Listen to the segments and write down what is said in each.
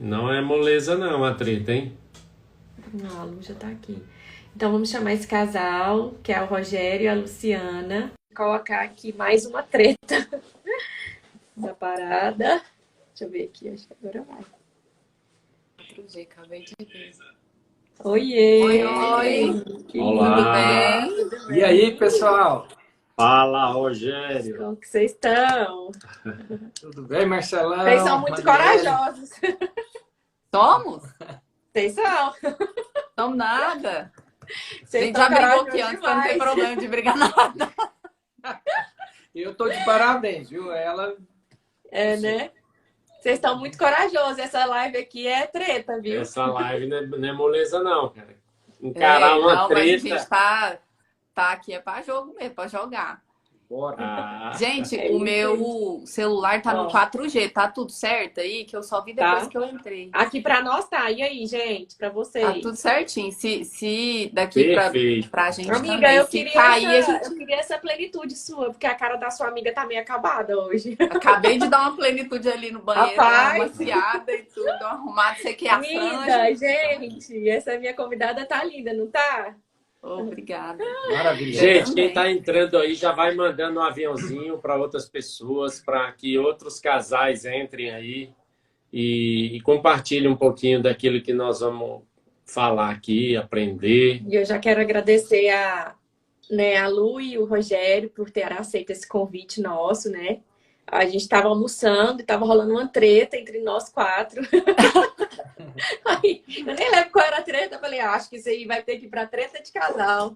Não é moleza não a treta, hein? Não, a Lu já tá aqui. Então vamos chamar esse casal, que é o Rogério e a Luciana. Vou colocar aqui mais uma treta da parada. Deixa eu ver aqui, acho que agora vai. 4G, acabei de ver. Oiê! Oi, oi! Olá! Tudo bem? Tudo bem? E aí, pessoal? Fala, Rogério! Como que vocês estão? Tudo bem, Marcelão? Vocês são muito Marielle? corajosos. Somos? Vocês são. Somos nada. A Vocês gente estão já brigou corajosos aqui antes, então não tem demais. problema de brigar nada. Eu tô de parabéns, viu? Ela... É, né? Vocês estão muito corajosos. Essa live aqui é treta, viu? Essa live não é moleza não, cara. Encarar uma Não, mas a treta. gente tá aqui é pra jogo mesmo, pra jogar. Bora. Ah, Gente, É o isso meu celular tá no Ó. 4G, tá tudo certo aí? Que eu só vi depois Tá. que eu entrei. Aqui pra nós tá. E aí, gente? Pra vocês? Tá tudo certinho. Se daqui perfeito. pra gente Amiga, também, eu se queria, cair, essa, a gente... eu queria essa plenitude sua, porque a cara da sua amiga tá meio acabada hoje. Acabei de dar uma plenitude ali no banheiro, Rapaz. uma maciada e tudo, arrumado. Você quer a franja? Amiga, gente, essa minha convidada tá linda, não tá? Obrigada. Maravilha. Gente, também. quem está entrando aí já vai mandando um aviãozinho para outras pessoas, para que outros casais entrem aí e compartilhem um pouquinho daquilo que nós vamos falar aqui, aprender. E eu já quero agradecer a Lu e o Rogério por ter aceito esse convite nosso, né? A gente estava almoçando e estava rolando uma treta entre nós quatro. Aí, eu nem lembro qual era a treta. Eu falei, acho que isso aí vai ter que ir pra treta de casal.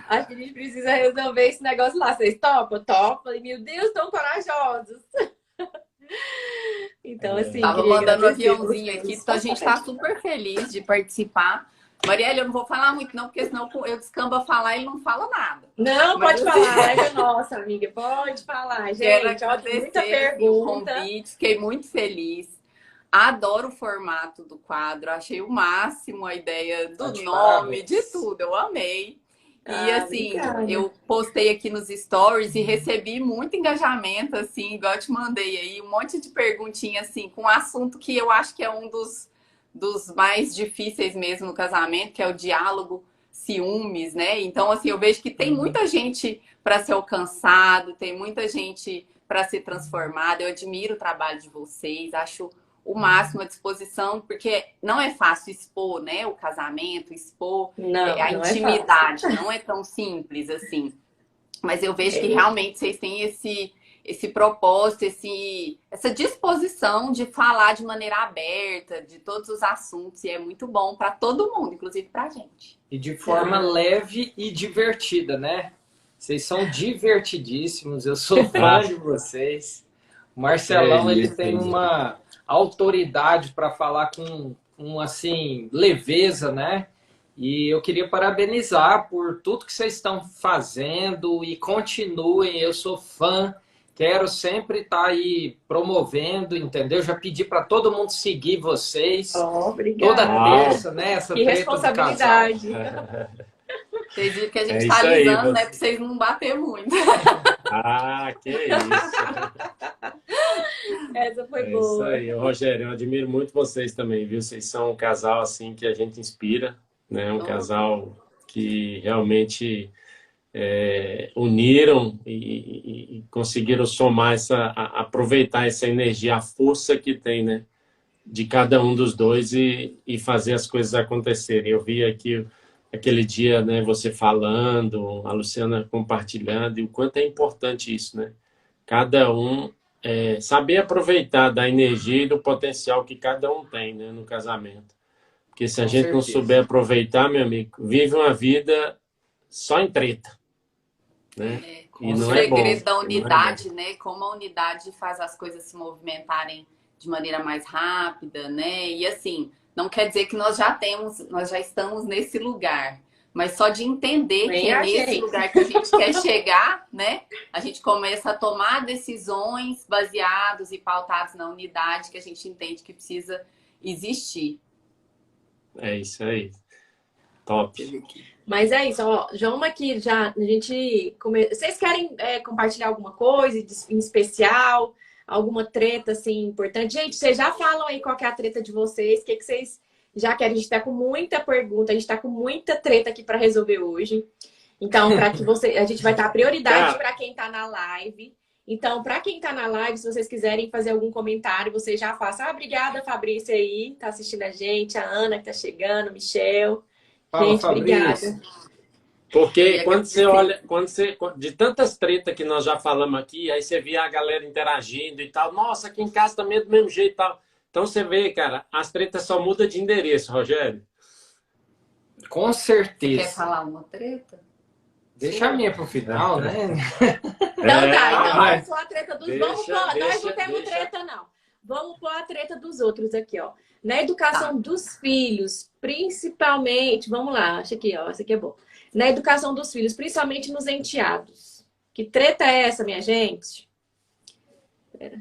Acho que a gente precisa resolver esse negócio lá. Vocês topam? Topam. Falei, meu Deus, tão corajosos. Então, assim, Tava queria mandando um agradecer aviãozinho vocês. aqui, então a gente tá super feliz de participar. Marielle, eu não vou falar muito não, porque senão eu descamba a falar e ele não fala nada. Não, Mas pode assim- falar, é nossa, amiga. Pode falar, Quero gente. Ó, tem muita agradecer o pergunta. convite, fiquei muito feliz. Adoro o formato do quadro, achei o máximo a ideia do Tá de nome, parabéns. de tudo, eu amei. E Ah, assim, obrigada. eu postei aqui nos stories e recebi muito engajamento, assim, igual eu te mandei aí, um monte de perguntinha, assim, com um assunto que eu acho que é um dos mais difíceis mesmo no casamento, que é o diálogo, ciúmes, né? Então, assim, eu vejo que tem muita gente para ser alcançado, tem muita gente para ser transformada. Eu admiro o trabalho de vocês, acho o máximo à disposição, porque não é fácil expor, né, o casamento, expor Não, a não é intimidade, não é tão simples assim. Mas eu vejo que realmente vocês têm esse propósito, essa disposição de falar de maneira aberta de todos os assuntos, e é muito bom para todo mundo, inclusive para a gente. E de forma leve e divertida, né? Vocês são divertidíssimos, eu sou fã de vocês. O Marcelão, ele tem uma autoridade para falar com assim, leveza, né? E eu queria parabenizar por tudo que vocês estão fazendo e continuem, eu sou fã, quero sempre estar aí promovendo, entendeu? Já pedi para todo mundo seguir vocês, Obrigada. toda terça, né? Essa Que treta do casal. responsabilidade. Vocês viram que a gente É está isso aí, alisando, né? você- Para vocês não bater muito. Ah, que isso. Essa foi É isso boa. aí. Rogério, eu admiro muito vocês também, viu? Vocês são um casal assim que a gente inspira, né? Um casal que realmente uniram e conseguiram somar aproveitar essa energia, a força que tem, né? De cada um dos dois e fazer as coisas acontecerem. Eu vi aqui aquele dia, né? Você falando, a Luciana compartilhando, e o quanto é importante isso, né? Cada um saber aproveitar da energia e do potencial que cada um tem, né, no casamento. Porque se a Com gente não certeza. souber aproveitar, meu amigo, vive uma vida só em treta, né? E O não é bom. segredo da Não é unidade, né? Como a unidade faz as coisas se movimentarem de maneira mais rápida, né? E assim, não quer dizer que nós já estamos nesse lugar. Mas só de entender Nem que é a nesse gente. lugar que a gente quer chegar, né? A gente começa a tomar decisões baseados e pautados na unidade que a gente entende que precisa existir. É isso aí. Top. Mas é isso, ó. Vamos aqui já. A gente vocês querem compartilhar alguma coisa em especial? alguma treta, assim, importante. Gente, vocês já falam aí qual que é a treta de vocês, o que vocês já querem. A gente tá com muita pergunta, a gente tá com muita treta aqui para resolver hoje. Então, para que a gente vai dar prioridade para quem tá na live. Então, para quem tá na live, se vocês quiserem fazer algum comentário, vocês já façam. Obrigada, Fabrício aí, tá assistindo a gente, a Ana que tá chegando, Michel. Fala, Gente, Fabrício. obrigada. Porque quando você olha, de tantas tretas que nós já falamos aqui, aí você via a galera interagindo e tal. Nossa, aqui em casa também é do mesmo jeito e tal. Então você vê, cara, as tretas só mudam de endereço, Rogério. Com Você certeza. quer falar uma treta? Deixa a minha pro final, né? Então tá, então vamos pôr a treta dos... Nós não temos deixa. treta, não. Vamos pôr a treta dos outros aqui, ó. Na educação dos filhos, principalmente... Vamos lá, acha aqui, ó. Essa aqui é boa. Na educação dos filhos, principalmente nos enteados. Que treta é essa, minha gente?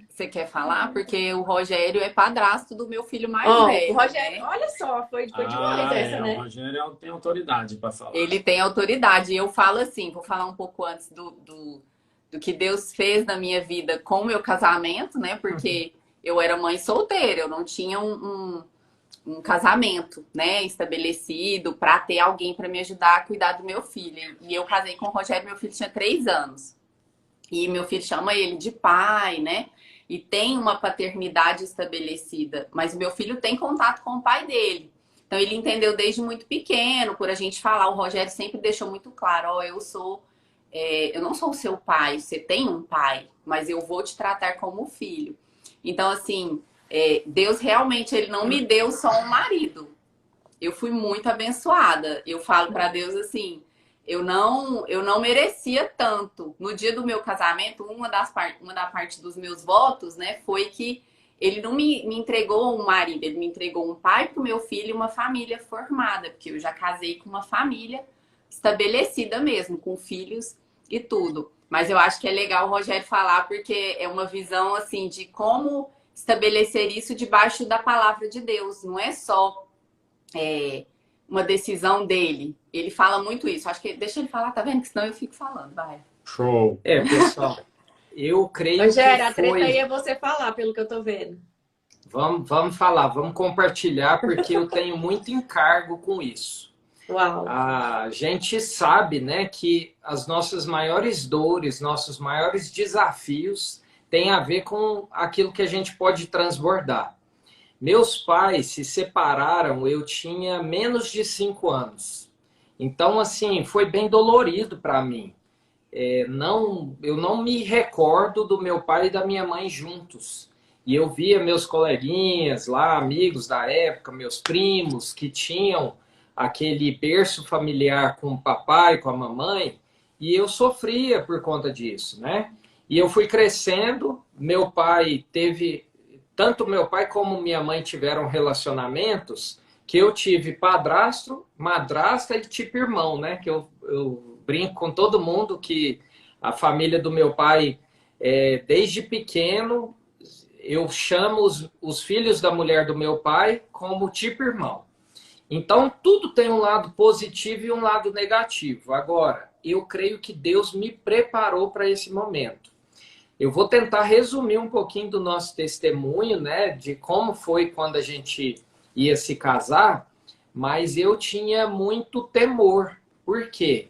Você quer falar? Porque o Rogério é padrasto do meu filho mais velho. O Rogério, né? olha só, foi demais essa, né? O Rogério tem autoridade para falar. Ele tem autoridade. E eu falo assim, vou falar um pouco antes do que Deus fez na minha vida com o meu casamento, né? Porque eu era mãe solteira, eu não tinha um casamento, né, estabelecido para ter alguém para me ajudar a cuidar do meu filho. E eu casei com o Rogério, meu filho tinha 3 anos. E meu filho chama ele de pai, né? E tem uma paternidade estabelecida. Mas o meu filho tem contato com o pai dele. Então ele entendeu desde muito pequeno, por a gente falar. O Rogério sempre deixou muito claro, ó, eu não sou o seu pai, você tem um pai, mas eu vou te tratar como filho. Então, assim, Deus realmente, ele não me deu só um marido. Eu fui muito abençoada. Eu falo para Deus assim, eu não merecia tanto. No dia do meu casamento, uma da parte dos meus votos, né, foi que ele não me entregou um marido, ele me entregou um pai para o meu filho e uma família formada, porque eu já casei com uma família estabelecida mesmo, com filhos e tudo. Mas eu acho que é legal o Rogério falar, porque é uma visão assim de como estabelecer isso debaixo da palavra de Deus. Não é só uma decisão dele. Ele fala muito isso. Acho que deixa ele falar, tá vendo? Que senão eu fico falando, vai. Show. Pessoal, eu creio Rogério, que a treta foi... aí é você falar, pelo que eu tô vendo. Vamos falar, vamos compartilhar, porque eu tenho muito encargo com isso. Uau. A gente sabe, né, que as nossas maiores dores, nossos maiores desafios têm a ver com aquilo que a gente pode transbordar. Meus pais se separaram, eu tinha menos de 5 anos. Então, assim, foi bem dolorido para mim. Eu não me recordo do meu pai e da minha mãe juntos. E eu via meus coleguinhas lá, amigos da época, meus primos, que tinham aquele berço familiar com o papai, com a mamãe, e eu sofria por conta disso, né? E eu fui crescendo, meu pai teve... Tanto meu pai como minha mãe tiveram relacionamentos que eu tive padrasto, madrasta e tipo irmão, né? Que eu brinco com todo mundo que a família do meu pai, desde pequeno, eu chamo os filhos da mulher do meu pai como tipo irmão. Então, tudo tem um lado positivo e um lado negativo. Agora, eu creio que Deus me preparou para esse momento. Eu vou tentar resumir um pouquinho do nosso testemunho, né, de como foi quando a gente ia se casar, mas eu tinha muito temor. Por quê?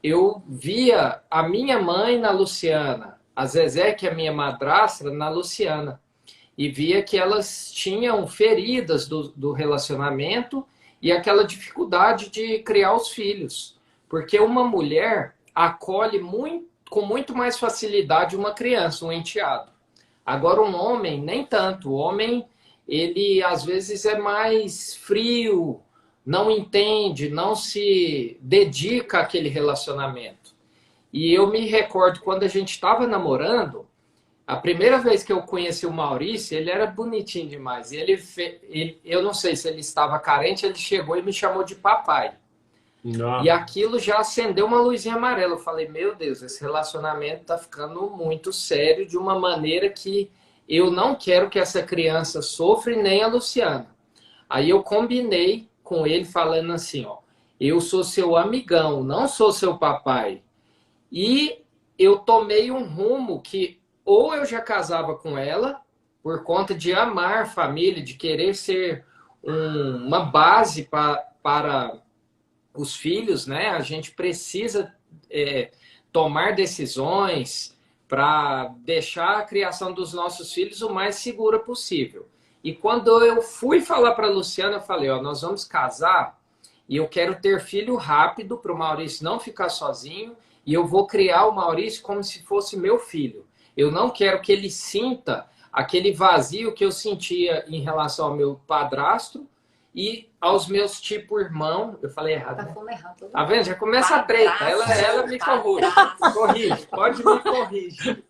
Eu via a minha mãe na Luciana, a Zezé, que é minha madrasta, na Luciana, e via que elas tinham feridas do relacionamento e aquela dificuldade de criar os filhos. Porque uma mulher acolhe com muito mais facilidade uma criança, um enteado. Agora, um homem, nem tanto. O homem, ele às vezes é mais frio, não entende, não se dedica àquele relacionamento. E eu me recordo, quando a gente estava namorando, a primeira vez que eu conheci o Maurício, ele era bonitinho demais. E eu não sei se ele estava carente, ele chegou e me chamou de papai. Não. E aquilo já acendeu uma luzinha amarela. Eu falei, meu Deus, esse relacionamento está ficando muito sério de uma maneira que eu não quero que essa criança sofra e nem a Luciana. Aí eu combinei com ele falando assim, ó, eu sou seu amigão, não sou seu papai. E eu tomei um rumo que ou eu já casava com ela, por conta de amar a família, de querer ser uma base para os filhos, né? A gente precisa tomar decisões para deixar a criação dos nossos filhos o mais segura possível. E quando eu fui falar para a Luciana, eu falei, ó, nós vamos casar e eu quero ter filho rápido para o Maurício não ficar sozinho e eu vou criar o Maurício como se fosse meu filho. Eu não quero que ele sinta aquele vazio que eu sentia em relação ao meu padrasto e aos meus tipo irmão. Eu falei errado, né? Errado. Tá vendo? Já começa a treta. Ela me corrige. Pode me corrigir.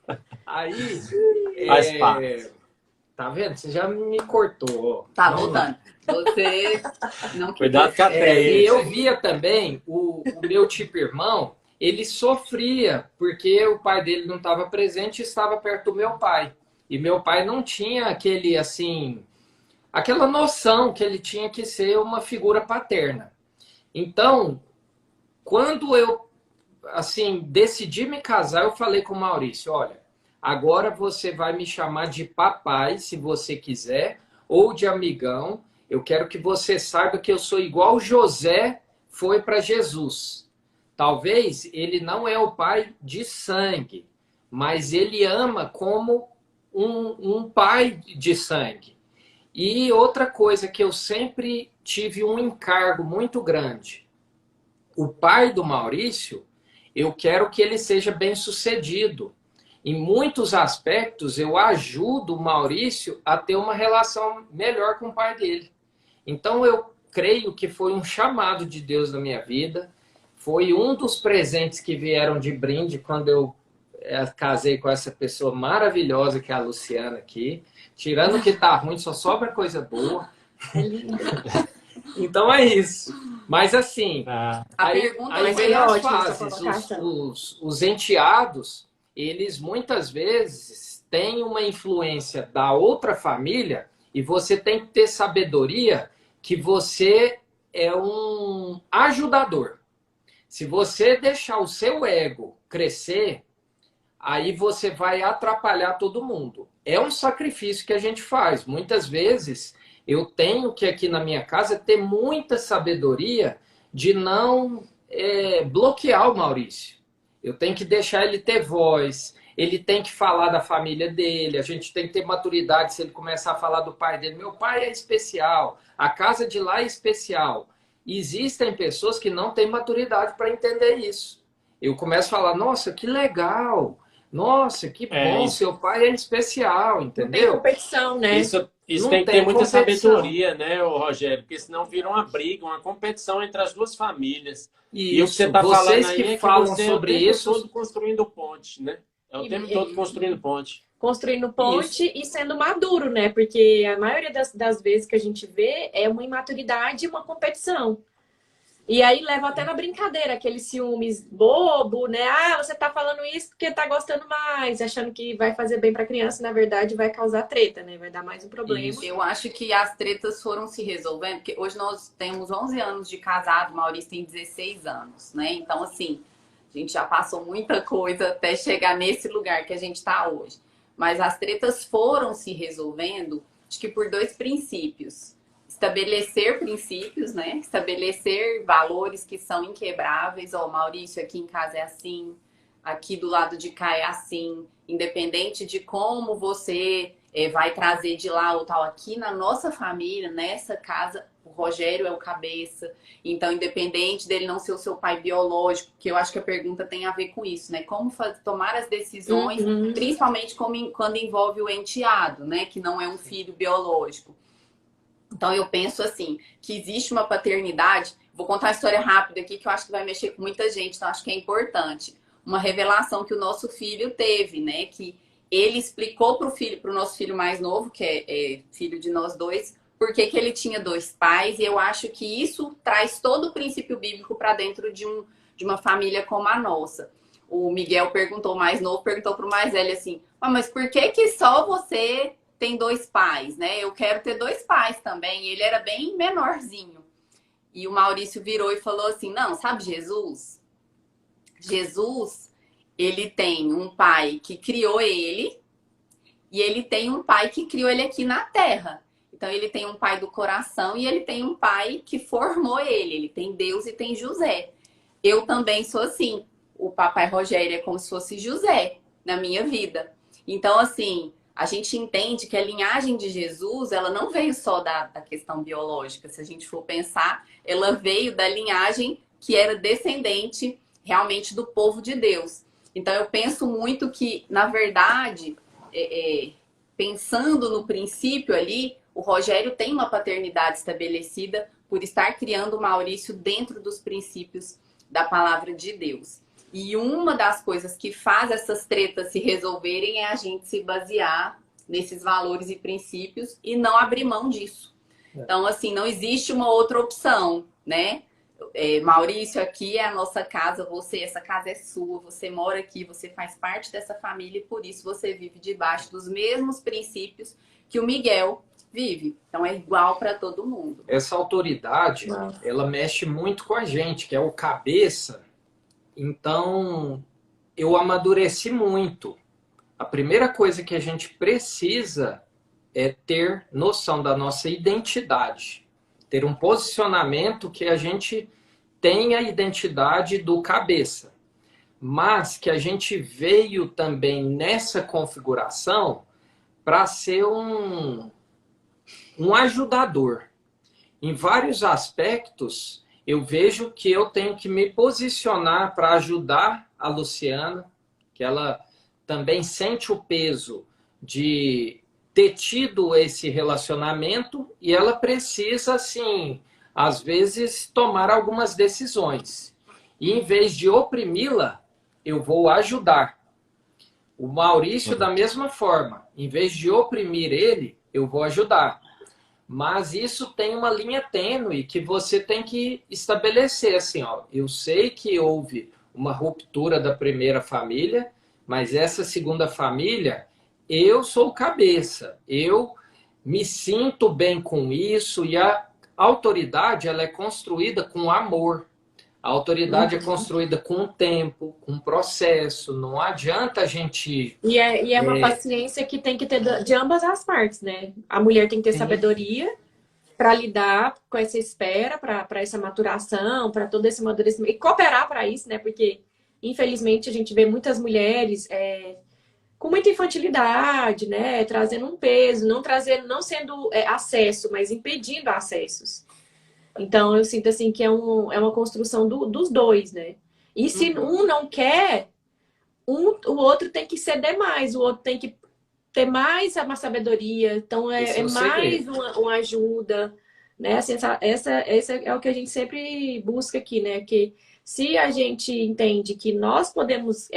Aí, tá vendo? Você já me cortou. Tá voltando. Você não quer. Cuidado com a treta. E eu via também o meu tipo irmão, ele sofria porque o pai dele não estava presente e estava perto do meu pai. E meu pai não tinha aquele, assim, aquela noção que ele tinha que ser uma figura paterna. Então, quando eu, assim, decidi me casar, eu falei com o Maurício, olha, agora você vai me chamar de papai, se você quiser, ou de amigão. Eu quero que você saiba que eu sou igual José foi para Jesus. Talvez ele não é o pai de sangue, mas ele ama como um pai de sangue. E outra coisa que eu sempre tive um encargo muito grande. O pai do Maurício, eu quero que ele seja bem-sucedido. Em muitos aspectos, eu ajudo o Maurício a ter uma relação melhor com o pai dele. Então, eu creio que foi um chamado de Deus na minha vida. Foi um dos presentes que vieram de brinde quando eu casei com essa pessoa maravilhosa que é a Luciana aqui. Tirando que tá ruim, só sobra coisa boa. Então é isso. Mas assim, aí vem as fases. Os enteados, eles muitas vezes têm uma influência da outra família e você tem que ter sabedoria que você é um ajudador. Se você deixar o seu ego crescer, aí você vai atrapalhar todo mundo. É um sacrifício que a gente faz. Muitas vezes eu tenho que aqui na minha casa ter muita sabedoria de não bloquear o Maurício. Eu tenho que deixar ele ter voz, ele tem que falar da família dele, a gente tem que ter maturidade se ele começar a falar do pai dele. Meu pai é especial, a casa de lá é especial. Existem pessoas que não têm maturidade para entender isso. Eu começo a falar, nossa, que legal, nossa, que bom, seu pai é especial, entendeu? Não tem competição, né? Isso tem que ter muita sabedoria, né, Rogério? Porque senão vira uma briga, uma competição entre as duas famílias. E o que você está falando aí é que você sobre isso, todo construindo ponte, né? É o tempo todo construindo ponte. Construindo ponte e sendo maduro, né? Porque a maioria das vezes que a gente vê é uma imaturidade e uma competição. E aí leva até na brincadeira, aquele ciúmes bobo, né? Ah, você tá falando isso porque tá gostando mais, achando que vai fazer bem pra criança, e na verdade vai causar treta, né? Vai dar mais um problema. Isso. Eu acho que as tretas foram se resolvendo, porque hoje nós temos 11 anos de casado, o Maurício tem 16 anos, né? Então, assim, a gente já passou muita coisa até chegar nesse lugar que a gente tá hoje. Mas as tretas foram se resolvendo, acho que por 2 princípios. Estabelecer princípios, né? Estabelecer valores que são inquebráveis. Ó, Maurício, aqui em casa é assim, aqui do lado de cá é assim, independente de como você vai trazer de lá ou tal. Aqui na nossa família, nessa casa, o Rogério é o cabeça. Então, independente dele não ser o seu pai biológico, que eu acho que a pergunta tem a ver com isso, né? Como tomar as decisões, principalmente quando envolve o enteado, né? Que não é um filho biológico. Então, eu penso assim, que existe uma paternidade. Vou contar uma história rápida aqui que eu acho que vai mexer com muita gente, então acho que é importante. Uma revelação que o nosso filho teve, né? Que ele explicou para o nosso filho mais novo, que é filho de nós dois, por que ele tinha 2 pais. E eu acho que isso traz todo o princípio bíblico para dentro de uma família como a nossa. O Miguel perguntou, o mais novo, perguntou para o mais velho assim, mas por que só você tem 2 pais, né? Eu quero ter 2 pais também. E ele era bem menorzinho. E o Maurício virou e falou assim, não, sabe Jesus? Jesus, ele tem um pai que criou ele, e ele tem um pai que criou ele aqui na Terra. Então ele tem um pai do coração e ele tem um pai que formou ele. Ele tem Deus e tem José. Eu também sou assim. O papai Rogério é como se fosse José na minha vida. Então, assim, a gente entende que a linhagem de Jesus, ela não veio só da questão biológica. Se a gente for pensar, ela veio da linhagem que era descendente realmente do povo de Deus. Então, eu penso muito que, na verdade, pensando no princípio ali, o Rogério tem uma paternidade estabelecida por estar criando o Maurício dentro dos princípios da palavra de Deus. E uma das coisas que faz essas tretas se resolverem é a gente se basear nesses valores e princípios e não abrir mão disso. Então, assim, não existe uma outra opção, né? Maurício, aqui é a nossa casa, essa casa é sua, você mora aqui, você faz parte dessa família e por isso você vive debaixo dos mesmos princípios que o Miguel vive. Então, é igual para todo mundo. Essa autoridade, ela mexe muito com a gente, que é o cabeça. Então, eu amadureci muito. A primeira coisa que a gente precisa é ter noção da nossa identidade. Ter um posicionamento que a gente tenha a identidade do cabeça. Mas que a gente veio também nessa configuração para ser um ajudador. Em vários aspectos, eu vejo que eu tenho que me posicionar para ajudar a Luciana, que ela também sente o peso de ter tido esse relacionamento e ela precisa, assim, às vezes, tomar algumas decisões. E em vez de oprimi-la, eu vou ajudar. O Maurício, da mesma forma, em vez de oprimir ele, eu vou ajudar. Mas isso tem uma linha tênue que você tem que estabelecer. Assim, ó, eu sei que houve uma ruptura da primeira família, mas essa segunda família, eu sou o cabeça. Eu me sinto bem com isso e a autoridade ela é construída com amor. A autoridade é construída com o tempo, com o processo. Não adianta a gente... E é uma paciência que tem que ter de ambas as partes, né? A mulher tem que ter sabedoria para lidar com essa espera, para essa maturação, para todo esse amadurecimento. E cooperar para isso, né? Porque, infelizmente, a gente vê muitas mulheres com muita infantilidade, né? Trazendo um peso, não sendo acesso, mas impedindo acessos. Então, eu sinto assim que é uma construção dos dois, né? E se um não quer, o outro tem que ceder mais, o outro tem que ter mais uma sabedoria. Então, é mais uma ajuda, né? Assim, essa é o que a gente sempre busca aqui, né? Que se a gente entende que nós podemos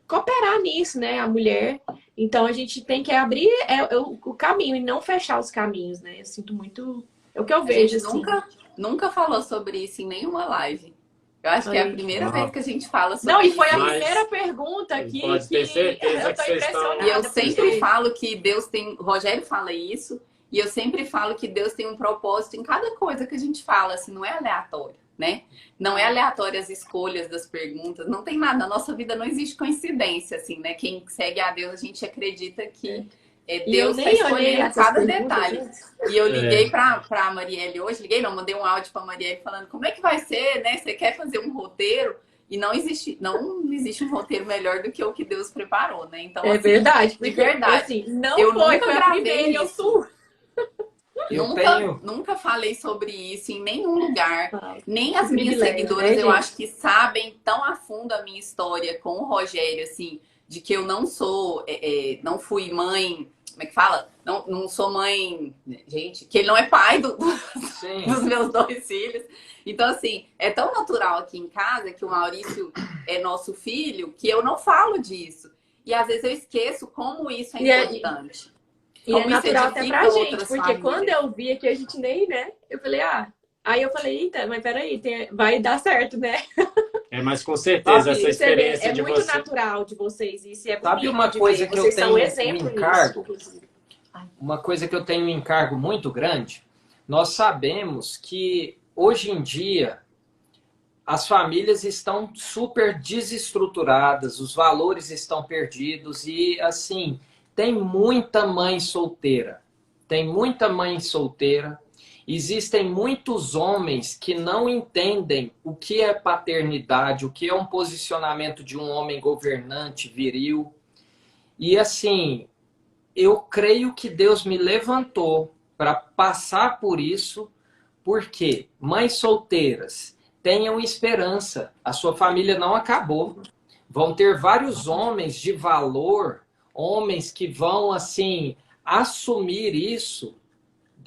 cooperar nisso, né? A mulher, então a gente tem que abrir o caminho e não fechar os caminhos, né? Eu sinto muito... É o que eu vejo, assim. Nunca falou sobre isso em nenhuma live. Eu acho que é a primeira vez que a gente fala sobre isso. Não, e foi a primeira pergunta aqui pode ter certeza eu tô impressionada. E eu sempre falo que Deus tem... O Rogério fala isso. E eu sempre falo que Deus tem um propósito em cada coisa que a gente fala. Assim, não é aleatório, né? Não é aleatório as escolhas das perguntas. Não tem nada. Na nossa vida não existe coincidência, assim, né? Quem segue a Deus, a gente acredita que... Deus está escolhendo cada detalhe. E eu liguei para a Marielle hoje, mandei um áudio para a Marielle falando como é que vai ser, né? Você quer fazer um roteiro? E não existe um roteiro melhor do que o que Deus preparou, né? Então, assim, verdade, de verdade. Assim, eu foi a primeira e eu sou. Nunca falei sobre isso em nenhum lugar. Nem as minhas seguidoras, eu acho que sabem tão a fundo a minha história com o Rogério, assim, de que eu não sou, não fui mãe, como é que fala? Não sou mãe, gente, que ele não é pai dos meus 2 filhos. Então, assim, é tão natural aqui em casa que o Maurício é nosso filho, que eu não falo disso. E às vezes eu esqueço como isso é importante. E é natural até pra gente, porque famílias. Quando eu vi aqui, a gente nem, né? Eu falei, aí eu falei, eita, mas peraí, vai dar certo, né? Mas com certeza essa experiência de vocês. É muito natural de vocês, isso é bonito. Sabe uma coisa que eu tenho um encargo? Uma coisa que eu tenho um encargo muito grande? Nós sabemos que hoje em dia as famílias estão super desestruturadas, os valores estão perdidos e, assim, tem muita mãe solteira. Tem muita mãe solteira. Existem muitos homens que não entendem o que é paternidade, o que é um posicionamento de um homem governante, viril. E assim, eu creio que Deus me levantou para passar por isso, porque mães solteiras, tenham esperança. A sua família não acabou. Vão ter vários homens de valor, homens que vão assim assumir isso,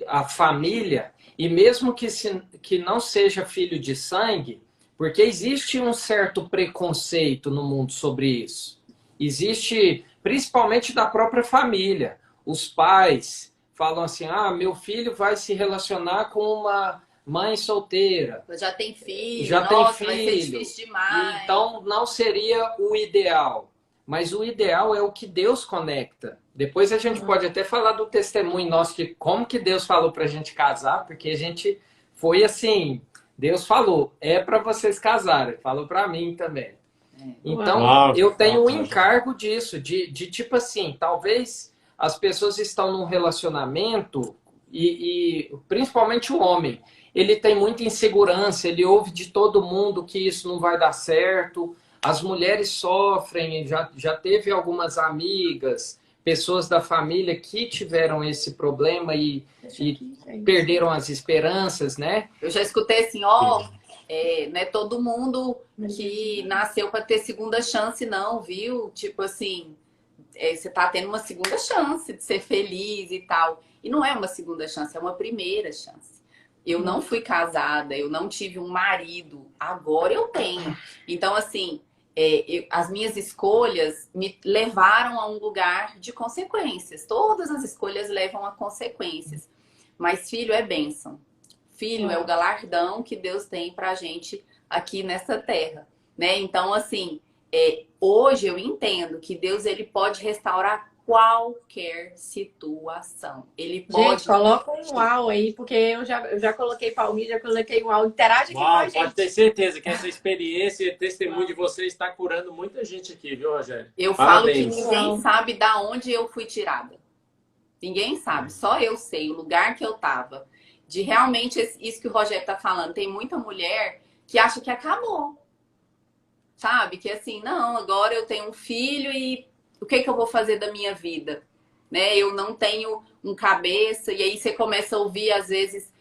a família, e mesmo que não seja filho de sangue, porque existe um certo preconceito no mundo sobre isso. Existe, principalmente da própria família. Os pais falam assim, meu filho vai se relacionar com uma mãe solteira. Já tem filho, já nossa, tem vai ser filho. difícil demais. Então não seria o ideal. Mas o ideal é o que Deus conecta. Depois a gente pode até falar do testemunho nosso, de como que Deus falou pra gente casar, porque a gente foi assim, Deus falou, é para vocês casarem, falou para mim também. Então, eu tenho um encargo disso, de tipo assim, talvez as pessoas estão num relacionamento e principalmente o homem, ele tem muita insegurança, ele ouve de todo mundo que isso não vai dar certo, as mulheres sofrem, já teve algumas amigas, pessoas da família que tiveram esse problema e perderam as esperanças, né? Eu já escutei assim, não é todo mundo que nasceu para ter segunda chance, não, viu? Tipo assim, você tá tendo uma segunda chance de ser feliz e tal. E não é uma segunda chance, é uma primeira chance. Eu não fui casada, eu não tive um marido, agora eu tenho. Então, assim, as minhas escolhas me levaram a um lugar de consequências. Todas as escolhas levam a consequências. Mas filho é bênção. Filho é o galardão que Deus tem pra gente aqui nessa terra, né? Então, assim, hoje eu entendo que Deus ele pode restaurar qualquer situação. Ele pode... Gente, coloca um uau aí, porque eu já coloquei palminha, já coloquei um uau. Interage aqui com a gente. Pode ter certeza que essa experiência e testemunho de vocês está curando muita gente aqui, viu, Rogério? Eu Parabéns. falo que ninguém sabe da onde eu fui tirada. Ninguém sabe, só eu sei o lugar que eu tava. De realmente isso que o Rogério tá falando. Tem muita mulher que acha que acabou. Sabe? Que assim, não, agora eu tenho um filho e o que eu vou fazer da minha vida? Né? Eu não tenho um cabeça. E aí você começa a ouvir, às vezes,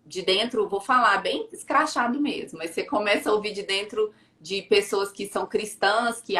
de dentro, vou falar bem escrachado mesmo, mas você começa a ouvir de dentro de pessoas que são cristãs, que,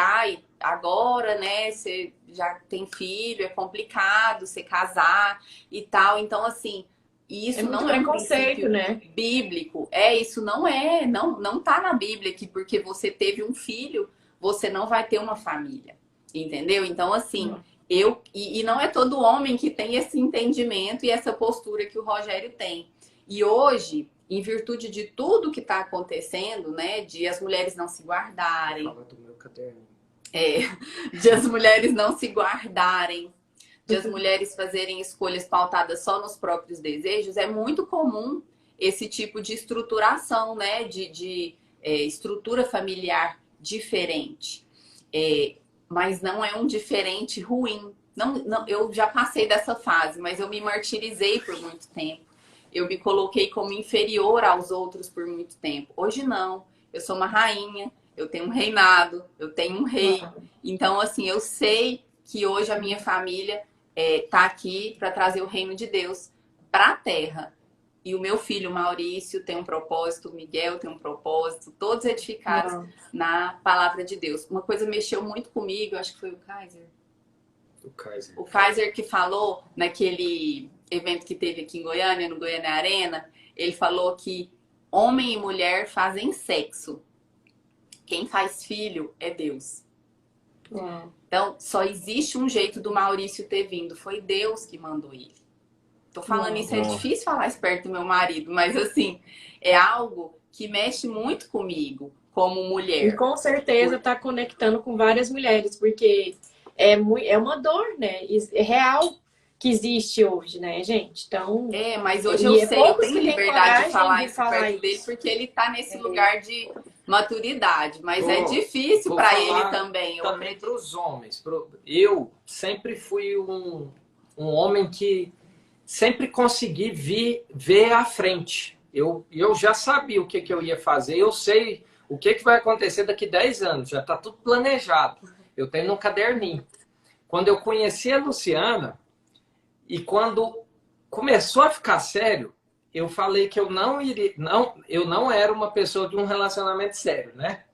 agora, né, você já tem filho, é complicado você casar e tal. Então, assim, isso não é um princípio, né? Bíblico. Isso não tá na Bíblia que porque você teve um filho, você não vai ter uma família. Entendeu? Então, assim, e não é todo homem que tem esse entendimento e essa postura que o Rogério tem. E hoje, em virtude de tudo que está acontecendo, né, de as mulheres não se guardarem, Fala do meu caderno. de as mulheres não se guardarem, de as mulheres fazerem escolhas pautadas só nos próprios desejos, é muito comum esse tipo de estruturação, né, de estrutura familiar diferente. Mas não é um diferente ruim. Não, eu já passei dessa fase, mas eu me martirizei por muito tempo. Eu me coloquei como inferior aos outros por muito tempo. Hoje não. Eu sou uma rainha, eu tenho um reinado, eu tenho um rei. Então, assim, eu sei que hoje a minha família tá aqui para trazer o reino de Deus para a terra. E o meu filho, Maurício, tem um propósito, o Miguel tem um propósito, todos edificados na palavra de Deus. Uma coisa mexeu muito comigo, acho que foi o Kaiser. O Kaiser que falou naquele evento que teve aqui em Goiânia, no Goiânia Arena, ele falou que homem e mulher fazem sexo. Quem faz filho é Deus. Então, só existe um jeito do Maurício ter vindo. Foi Deus que mandou ele. Tô falando isso, é difícil falar isso perto do meu marido, mas assim, é algo que mexe muito comigo, como mulher. E com certeza tá conectando com várias mulheres, porque é uma dor, né? É real que existe hoje, né, gente? Então... mas hoje eu sei, eu tenho liberdade de falar isso perto dele, porque ele tá nesse lugar de maturidade, mas é difícil para ele também. Também para os homens. Eu sempre fui um homem que sempre consegui ver à frente. Eu já sabia o que eu ia fazer, eu sei o que vai acontecer daqui 10 anos, já está tudo planejado. Eu tenho no caderninho. Quando eu conheci a Luciana, e quando começou a ficar sério, eu falei que eu não era uma pessoa de um relacionamento sério, né?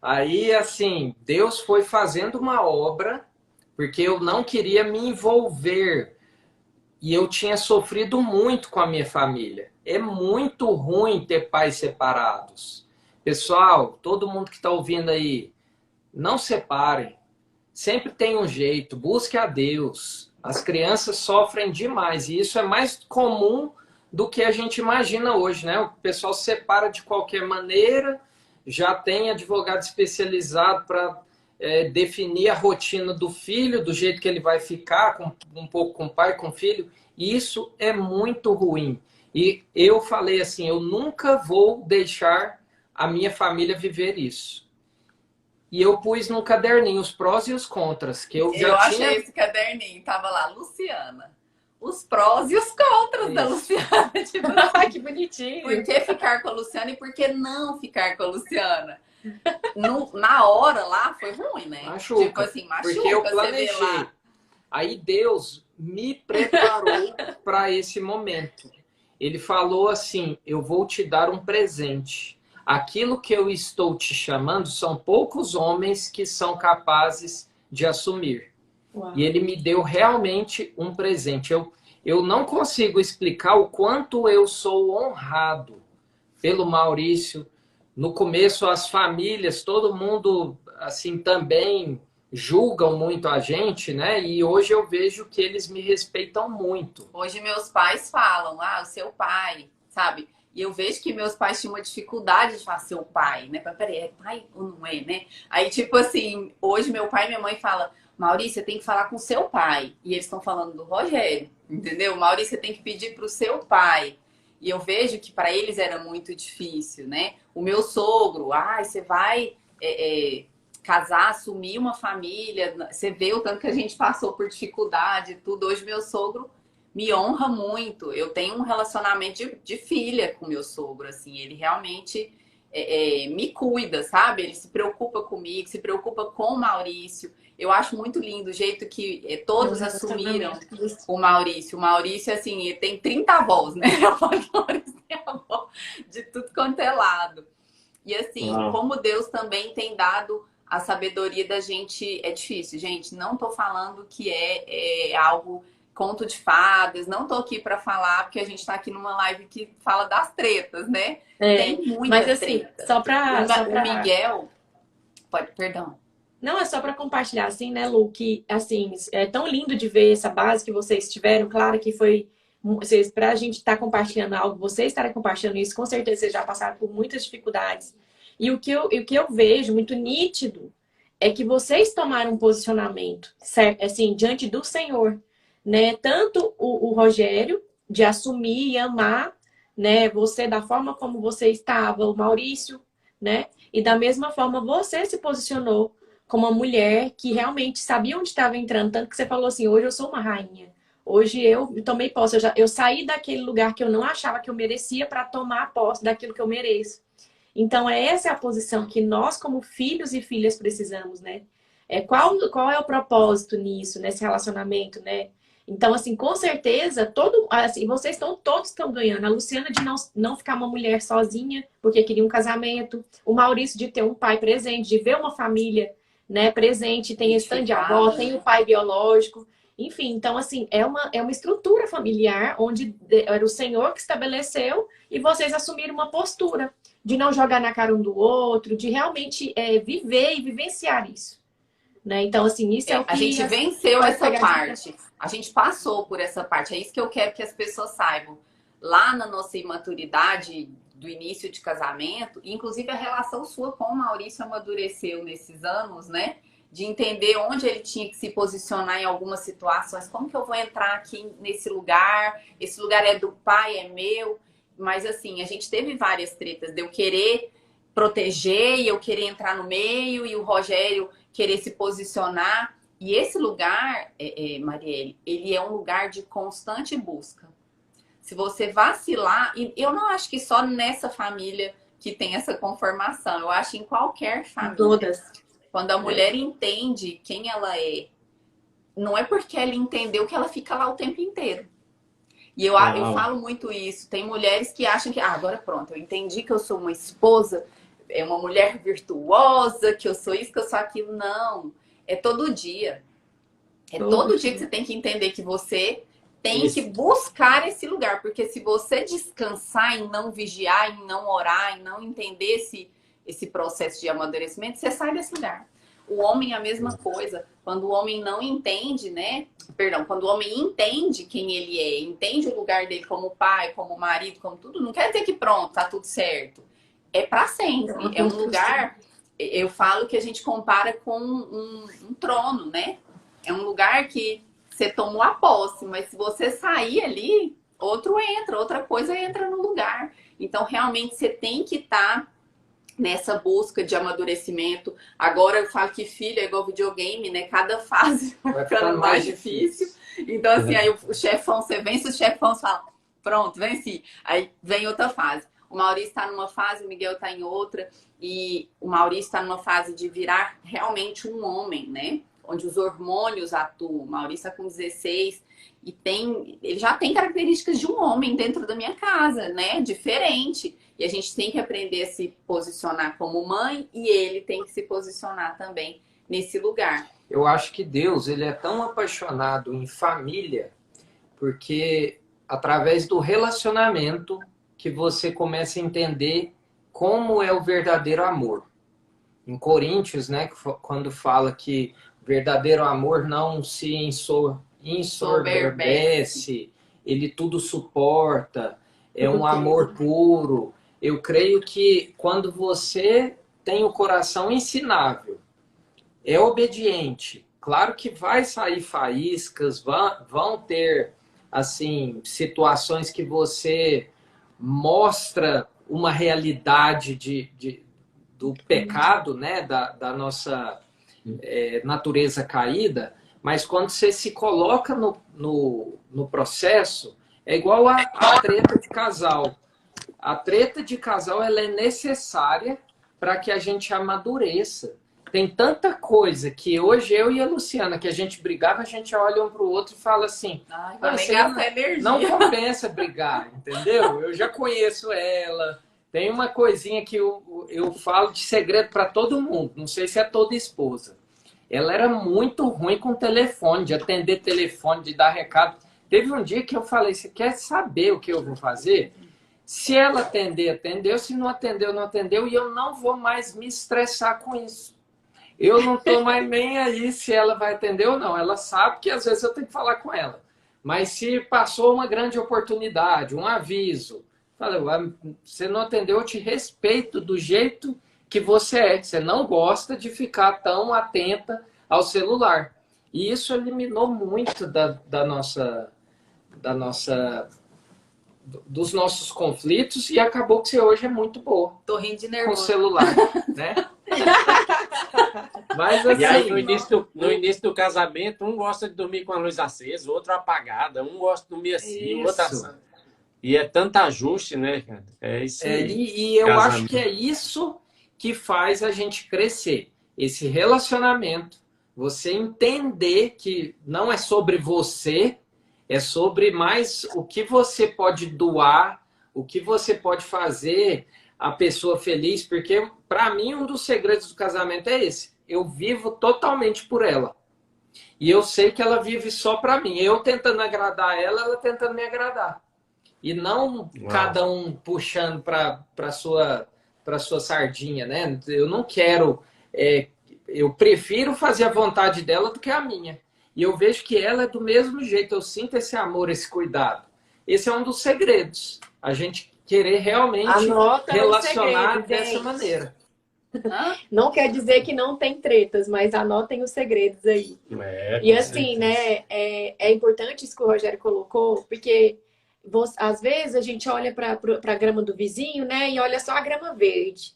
Aí, assim, Deus foi fazendo uma obra, porque eu não queria me envolver. E eu tinha sofrido muito com a minha família. É muito ruim ter pais separados. Pessoal, todo mundo que está ouvindo aí, não separem. Sempre tem um jeito, busque a Deus. As crianças sofrem demais e isso é mais comum do que a gente imagina hoje, né? O pessoal se separa de qualquer maneira, já tem advogado especializado para definir a rotina do filho, do jeito que ele vai ficar, um pouco com o pai, com o filho. E isso é muito ruim. E eu falei assim, eu nunca vou deixar a minha família viver isso. E eu pus no caderninho os prós e os contras, que eu já tinha... achei esse caderninho, tava lá, Luciana. Os prós e os contras da Luciana. Tipo, que bonitinho. Por que ficar com a Luciana e por que não ficar com a Luciana? Na hora lá foi ruim, né? Machuca, tipo assim, machuca, porque eu planejei. Lá. Aí Deus me preparou para esse momento. Ele falou assim, eu vou te dar um presente. Aquilo que eu estou te chamando são poucos homens que são capazes de assumir. Uau. E ele me deu realmente um presente. Eu não consigo explicar o quanto eu sou honrado pelo Maurício. No começo, as famílias, todo mundo assim também julgam muito a gente, né? E hoje eu vejo que eles me respeitam muito. Hoje meus pais falam, o seu pai, sabe? E eu vejo que meus pais tinham uma dificuldade de falar seu pai, né? Peraí, é pai ou não é, né? Aí, tipo assim, hoje meu pai e minha mãe falam, Maurício, você tem que falar com seu pai. E eles estão falando do Rogério, entendeu? Maurício, você tem que pedir pro seu pai. E eu vejo que para eles era muito difícil, né? O meu sogro, você vai casar, assumir uma família. Você vê o tanto que a gente passou por dificuldade e tudo. Hoje meu sogro me honra muito. Eu tenho um relacionamento de filha com meu sogro, assim. Ele realmente me cuida, sabe? Ele se preocupa comigo, se preocupa com o Maurício. Eu acho muito lindo o jeito que todos assumiram o Maurício. O Maurício, assim, ele tem 30 avós, né? O Maurício tem avó de tudo quanto é lado. E assim, como Deus também tem dado a sabedoria da gente... É difícil, gente. Não tô falando que é algo... conto de fadas, não tô aqui para falar, porque a gente tá aqui numa live que fala das tretas, né? Tem muita mas assim, treta. só pra... O Miguel... Perdão. Não, é só para compartilhar, assim, né, Lu, que, assim, é tão lindo de ver essa base que vocês tiveram, claro que foi... Para a gente estar compartilhando algo, vocês estarem compartilhando isso, com certeza vocês já passaram por muitas dificuldades. E o que eu vejo muito nítido é que vocês tomaram um posicionamento, certo? Assim, diante do Senhor, né? Tanto o Rogério, de assumir e amar, né? Você da forma como você estava, o Maurício, né? E da mesma forma você se posicionou como uma mulher que realmente sabia onde estava entrando. Tanto que você falou assim, hoje eu sou uma rainha. Hoje eu tomei posse. Eu saí daquele lugar que eu não achava que eu merecia para tomar posse daquilo que eu mereço. Então, essa é a posição que nós, como filhos e filhas, precisamos, né? Qual é o propósito nisso, nesse relacionamento, né? Então, assim, com certeza, vocês todos estão ganhando. A Luciana de não ficar uma mulher sozinha, porque queria um casamento. O Maurício de ter um pai presente, de ver uma família, né, presente. Tem esse tanto de avó, tem o pai biológico. Enfim, então, assim, é uma estrutura familiar onde era o Senhor que estabeleceu e vocês assumiram uma postura de não jogar na cara um do outro, de realmente viver e vivenciar isso. Né? Então, assim, isso é o que... A gente venceu essa parte. A gente passou por essa parte. É isso que eu quero que as pessoas saibam. Lá na nossa imaturidade do início de casamento, inclusive a relação sua com o Maurício amadureceu nesses anos, né? De entender onde ele tinha que se posicionar em algumas situações. Como que eu vou entrar aqui nesse lugar? Esse lugar é do pai, é meu. Mas, assim, a gente teve várias tretas de eu querer proteger e eu querer entrar no meio e o Rogério querer se posicionar. E esse lugar, Marielle, ele é um lugar de constante busca. Se você vacilar, e eu não acho que só nessa família que tem essa conformação, eu acho em qualquer família. Todas. Quando a mulher entende quem ela é, não é porque ela entendeu que ela fica lá o tempo inteiro. E eu falo muito isso. Tem mulheres que acham que, agora pronto, eu entendi que eu sou uma esposa, é uma mulher virtuosa, que eu sou isso, que eu sou aquilo. Não. É todo dia. É todo dia que você tem que entender que você tem que buscar esse lugar. Porque se você descansar em não vigiar, em não orar, em não entender esse processo de amadurecimento, você sai desse lugar. O homem é a mesma coisa. Quando o homem não entende, né? Perdão, quando o homem entende quem ele é, entende o lugar dele como pai, como marido, como tudo, não quer dizer que pronto, tá tudo certo. É para sempre. É um lugar, eu falo que a gente compara com um trono, né? É um lugar que você tomou a posse, mas se você sair ali, outro entra, outra coisa entra no lugar. Então, realmente, você tem que estar nessa busca de amadurecimento. Agora eu falo que filho é igual videogame, né? Cada fase vai ficando mais difícil. Então, assim, aí o chefão, você vence o chefão, você fala, pronto, venci. Aí vem outra fase. O Maurício está numa fase, o Miguel está em outra. E o Maurício está numa fase de virar realmente um homem, né? Onde os hormônios atuam. O Maurício está com 16 e ele já tem características de um homem dentro da minha casa, né? Diferente. E a gente tem que aprender a se posicionar como mãe e ele tem que se posicionar também nesse lugar. Eu acho que Deus, ele é tão apaixonado em família, porque através do relacionamento que você começa a entender como é o verdadeiro amor. Em Coríntios, né, quando fala que o verdadeiro amor não se ensoberbece, ele tudo suporta, é um amor puro. Eu creio que quando você tem o coração ensinável, é obediente, claro que vai sair faíscas, vão ter assim situações que você mostra uma realidade do pecado, né, da nossa natureza caída, mas quando você se coloca no processo, é igual a treta de casal. A treta de casal ela é necessária para que a gente amadureça. Tem tanta coisa que hoje eu e a Luciana, que a gente brigava, a gente olha um para o outro e fala assim, não compensa brigar, entendeu? Eu já conheço ela. Tem uma coisinha que eu falo de segredo para todo mundo, não sei se é toda esposa. Ela era muito ruim com telefone, de atender telefone, de dar recado. Teve um dia que eu falei, você quer saber o que eu vou fazer? Se ela atender, atendeu. Se não atendeu, não atendeu. E eu não vou mais me estressar com isso. Eu não estou mais nem aí se ela vai atender ou não. Ela sabe que às vezes eu tenho que falar com ela. Mas se passou uma grande oportunidade, um aviso, falei, você não atendeu, eu te respeito do jeito que você é. Que você não gosta de ficar tão atenta ao celular. E isso eliminou muito dos nossos conflitos e acabou que você hoje é muito boa. Tô rindo de nervoso. Com o celular, né? Mas assim, e aí no início do casamento, um gosta de dormir com a luz acesa, o outro apagada, um gosta de dormir assim, o outro assim. E é tanto ajuste, né, cara? É isso aí. E eu acho que é isso que faz a gente crescer. Esse relacionamento, você entender que não é sobre você, é sobre mais o que você pode doar, o que você pode fazer a pessoa feliz, porque para mim um dos segredos do casamento é esse. Eu vivo totalmente por ela. E eu sei que ela vive só para mim. Eu tentando agradar ela, ela tentando me agradar. E não cada um puxando para sua sardinha, né? Eu não quero... eu prefiro fazer a vontade dela do que a minha. E eu vejo que ela é do mesmo jeito. Eu sinto esse amor, esse cuidado. Esse é um dos segredos. A gente querer realmente relacionar dessa maneira. Não quer dizer que não tem tretas, mas anotem os segredos aí. E assim, né, é importante isso que o Rogério colocou, porque às vezes a gente olha para a grama do vizinho, né, e olha só a grama verde.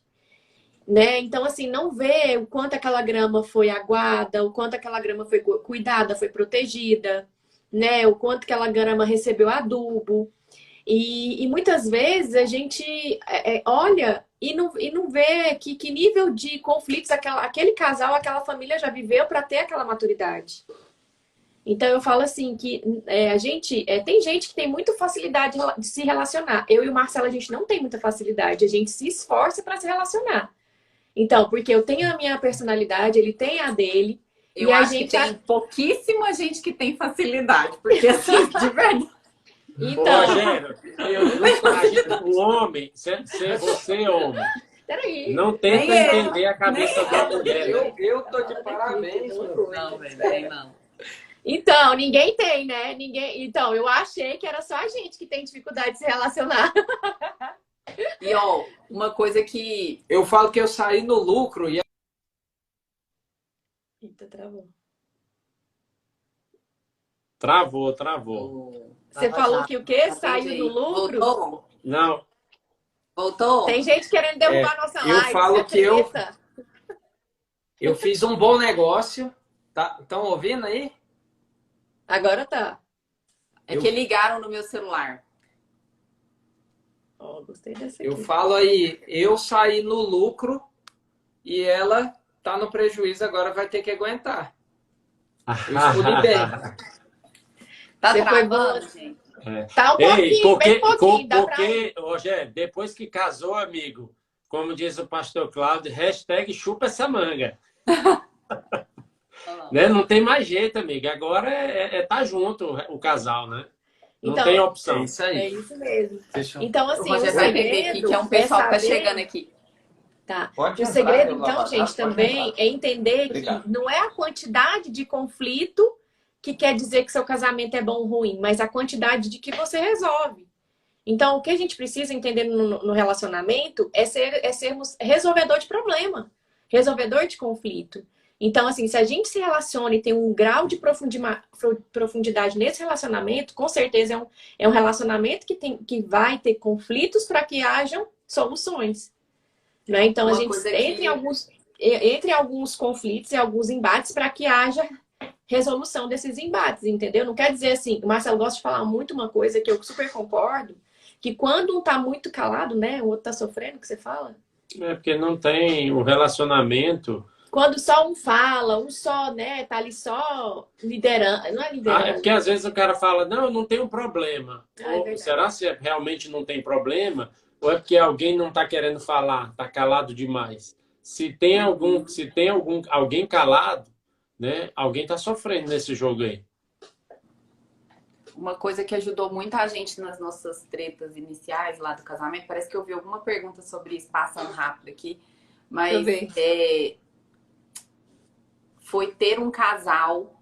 né? Então, assim, não vê o quanto aquela grama foi aguada, o quanto aquela grama foi cuidada, foi protegida, né? O quanto aquela grama recebeu adubo. E muitas vezes a gente olha e não vê que nível de conflitos aquele casal, aquela família já viveu para ter aquela maturidade. Então eu falo assim que a gente tem gente que tem muita facilidade de se relacionar. Eu e o Marcelo, a gente não tem muita facilidade, a gente se esforça para se relacionar. Então, porque eu tenho a minha personalidade, ele tem a dele. Eu acho que tem pouquíssima gente que tem facilidade, porque assim, de verdade. Então, Rogério, o homem, você homem, peraí. não tenta entender a cabeça da mulher. Eu tô de parabéns. Não, velho, não. Então, ninguém tem, né? Então, eu achei que era só a gente que tem dificuldade de se relacionar. E, ó, uma coisa que... Eu falo que eu saí no lucro e... Eita, travou. Travou. Você falou que o quê? Saiu do lucro? Voltou? Não, Voltou? Tem gente querendo derrubar a nossa eu live. falo que acredita? eu fiz um bom negócio. Estão ouvindo aí? Agora tá. É que ligaram no meu celular. Ó, gostei dessa Eu aqui. falo aí, eu saí no lucro e ela tá no prejuízo, agora vai ter que aguentar. Eu escolhi bem. Tá Você foi travando, boa. gente? Tá um pouquinho, bem pouquinho. Dá pra... porque, Rogério, depois que casou, amigo, como diz o pastor Cláudio, hashtag chupa essa manga. Né? Não tem mais jeito, amiga. Agora tá junto o casal, né? Não Então, tem opção. É isso aí. É isso mesmo. Fechou. Então, assim, Você vai entender aqui que é um pessoal que tá chegando aqui. Tá. Pode O entrar, segredo, meu então, lava-jato, gente, pode também entrar. é entender Obrigado. que não é a quantidade de conflito que quer dizer que seu casamento é bom ou ruim, mas a quantidade de que você resolve. Então, o que a gente precisa entender no relacionamento é sermos resolvedor de problema, resolvedor de conflito. Então, assim, se a gente se relaciona e tem um grau de profundidade nesse relacionamento, com certeza é um relacionamento que vai ter conflitos para que hajam soluções. Né? Então, a gente entre alguns conflitos e alguns embates para que haja resolução desses embates, entendeu? Não quer dizer assim, o Marcelo gosta de falar muito uma coisa que eu super concordo, que quando um tá muito calado, né, o outro tá sofrendo, que você fala? É porque não tem o relacionamento. Quando só um fala, um só, né, tá ali só liderando, não é liderando. É porque às vezes o cara fala, não, eu não tenho problema. É será se realmente não tem problema? Ou é porque alguém não está querendo falar, está calado demais? Se tem alguém calado, né? Alguém está sofrendo nesse jogo aí. Uma coisa que ajudou muita gente nas nossas tretas iniciais lá do casamento, parece que eu vi alguma pergunta sobre isso passando rápido aqui, mas foi ter um casal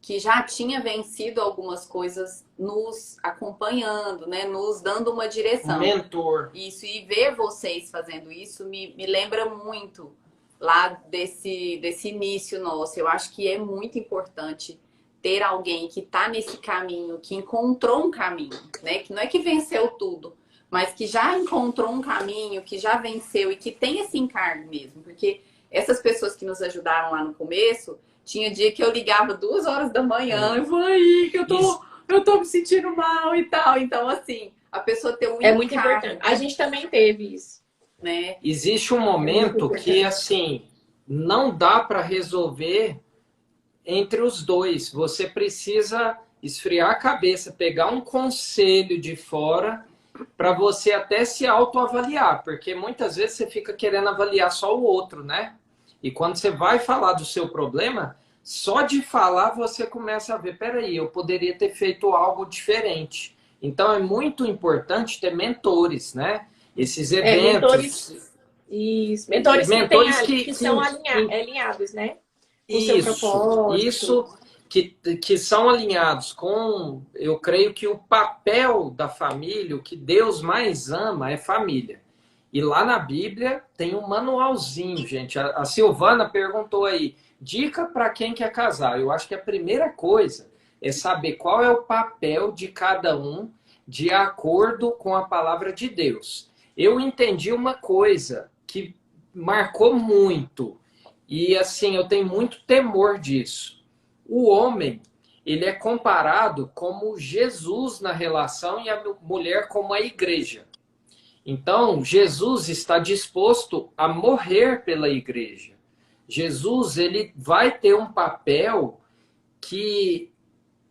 que já tinha vencido algumas coisas nos acompanhando, né? Nos dando uma direção. Mentor. Isso, e ver vocês fazendo isso me lembra muito lá desse início nosso. Eu acho que é muito importante ter alguém que está nesse caminho, que encontrou um caminho, né? Que não é que venceu tudo, mas que já encontrou um caminho, que já venceu e que tem esse encargo mesmo. Porque essas pessoas que nos ajudaram lá no começo, tinha dia que eu ligava 2 horas da manhã, eu falei, que eu tô me sentindo mal e tal. Então, assim, a pessoa ter um encargo. É muito importante. A gente também teve isso. Né? Existe um momento que, assim, não dá para resolver entre os dois. Você precisa esfriar a cabeça, pegar um conselho de fora para você até se autoavaliar, porque muitas vezes você fica querendo avaliar só o outro, né? E quando você vai falar do seu problema, só de falar você começa a ver, peraí, eu poderia ter feito algo diferente. Então é muito importante ter mentores, né? Esses eventos. Mentores que são alinhados, né? Com seu propósito. Isso que são alinhados com, eu creio que o papel da família, o que Deus mais ama é família. E lá na Bíblia tem um manualzinho, gente. A Silvana perguntou aí, dica para quem quer casar. Eu acho que a primeira coisa é saber qual é o papel de cada um de acordo com a palavra de Deus. Eu entendi uma coisa, que marcou muito. E assim, eu tenho muito temor disso. O homem, ele é comparado como Jesus na relação e a mulher como a igreja. Então, Jesus está disposto a morrer pela igreja. Jesus, ele vai ter um papel que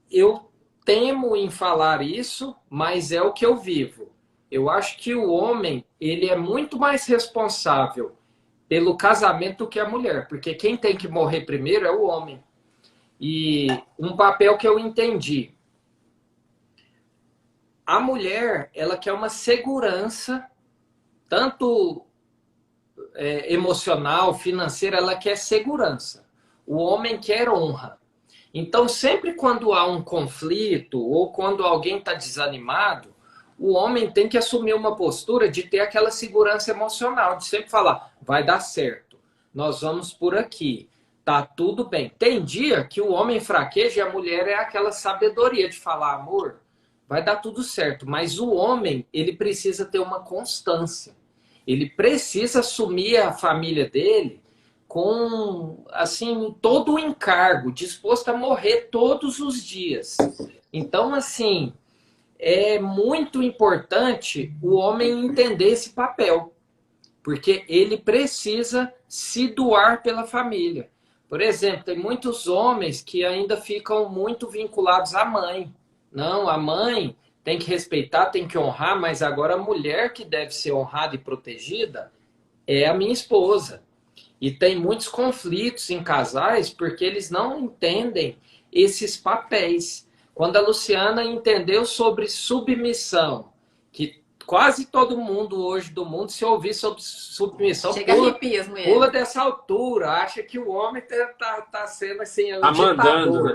eu temo em falar isso, mas é o que eu vivo. Eu acho que o homem, ele é muito mais responsável pelo casamento do que a mulher, porque quem tem que morrer primeiro é o homem. E um papel que eu entendi. A mulher, ela quer uma segurança, tanto emocional, financeira, ela quer segurança. O homem quer honra. Então, sempre quando há um conflito ou quando alguém está desanimado, o homem tem que assumir uma postura de ter aquela segurança emocional, de sempre falar, vai dar certo, nós vamos por aqui, tá tudo bem. Tem dia que o homem fraqueja e a mulher é aquela sabedoria de falar, amor, vai dar tudo certo. Mas o homem, ele precisa ter uma constância. Ele precisa assumir a família dele com, assim, todo o encargo, disposto a morrer todos os dias. Então, assim, é muito importante o homem entender esse papel, porque ele precisa se doar pela família. Por exemplo, tem muitos homens que ainda ficam muito vinculados à mãe. Não, a mãe tem que respeitar, tem que honrar, mas agora a mulher que deve ser honrada e protegida é a minha esposa. E tem muitos conflitos em casais porque eles não entendem esses papéis. Quando a Luciana entendeu sobre submissão, que quase todo mundo hoje do mundo, se ouvir sobre submissão, pula dessa altura, acha que o homem tá sendo assim, tá mandando, né?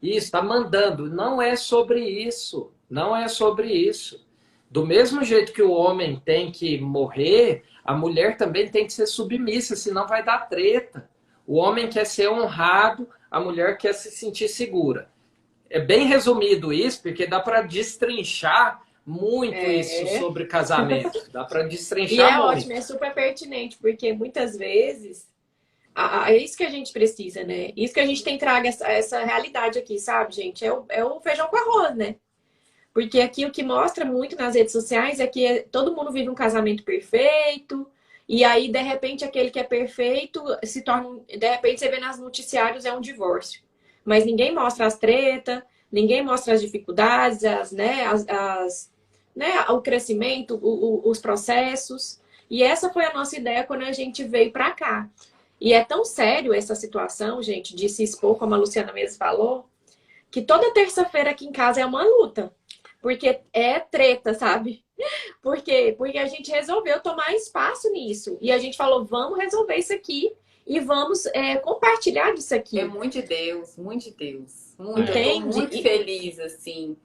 Isso, está mandando. Não é sobre isso. Não é sobre isso. Do mesmo jeito que o homem tem que morrer, a mulher também tem que ser submissa, senão vai dar treta. O homem quer ser honrado, a mulher quer se sentir segura. É bem resumido isso, porque dá para destrinchar muito isso sobre casamento. Dá para destrinchar e é muito. Ótimo, é super pertinente, porque muitas vezes é isso que a gente precisa, né? Isso que a gente tem que traga essa realidade aqui, sabe, gente? É o feijão com arroz, né? Porque aqui o que mostra muito nas redes sociais é que todo mundo vive um casamento perfeito, e aí, de repente, aquele que é perfeito se torna... De repente, você vê nos noticiários, é um divórcio. Mas ninguém mostra as tretas, ninguém mostra as dificuldades, o crescimento, os processos. E essa foi a nossa ideia quando a gente veio para cá. E é tão sério essa situação, gente, de se expor, como a Luciana mesmo falou, que toda terça-feira aqui em casa é uma luta. Porque é treta, sabe? Porque a gente resolveu tomar espaço nisso. E a gente falou, vamos resolver isso aqui e vamos compartilhar disso aqui. É muito de Deus, muito de Deus. Muito, eu tô muito feliz, assim,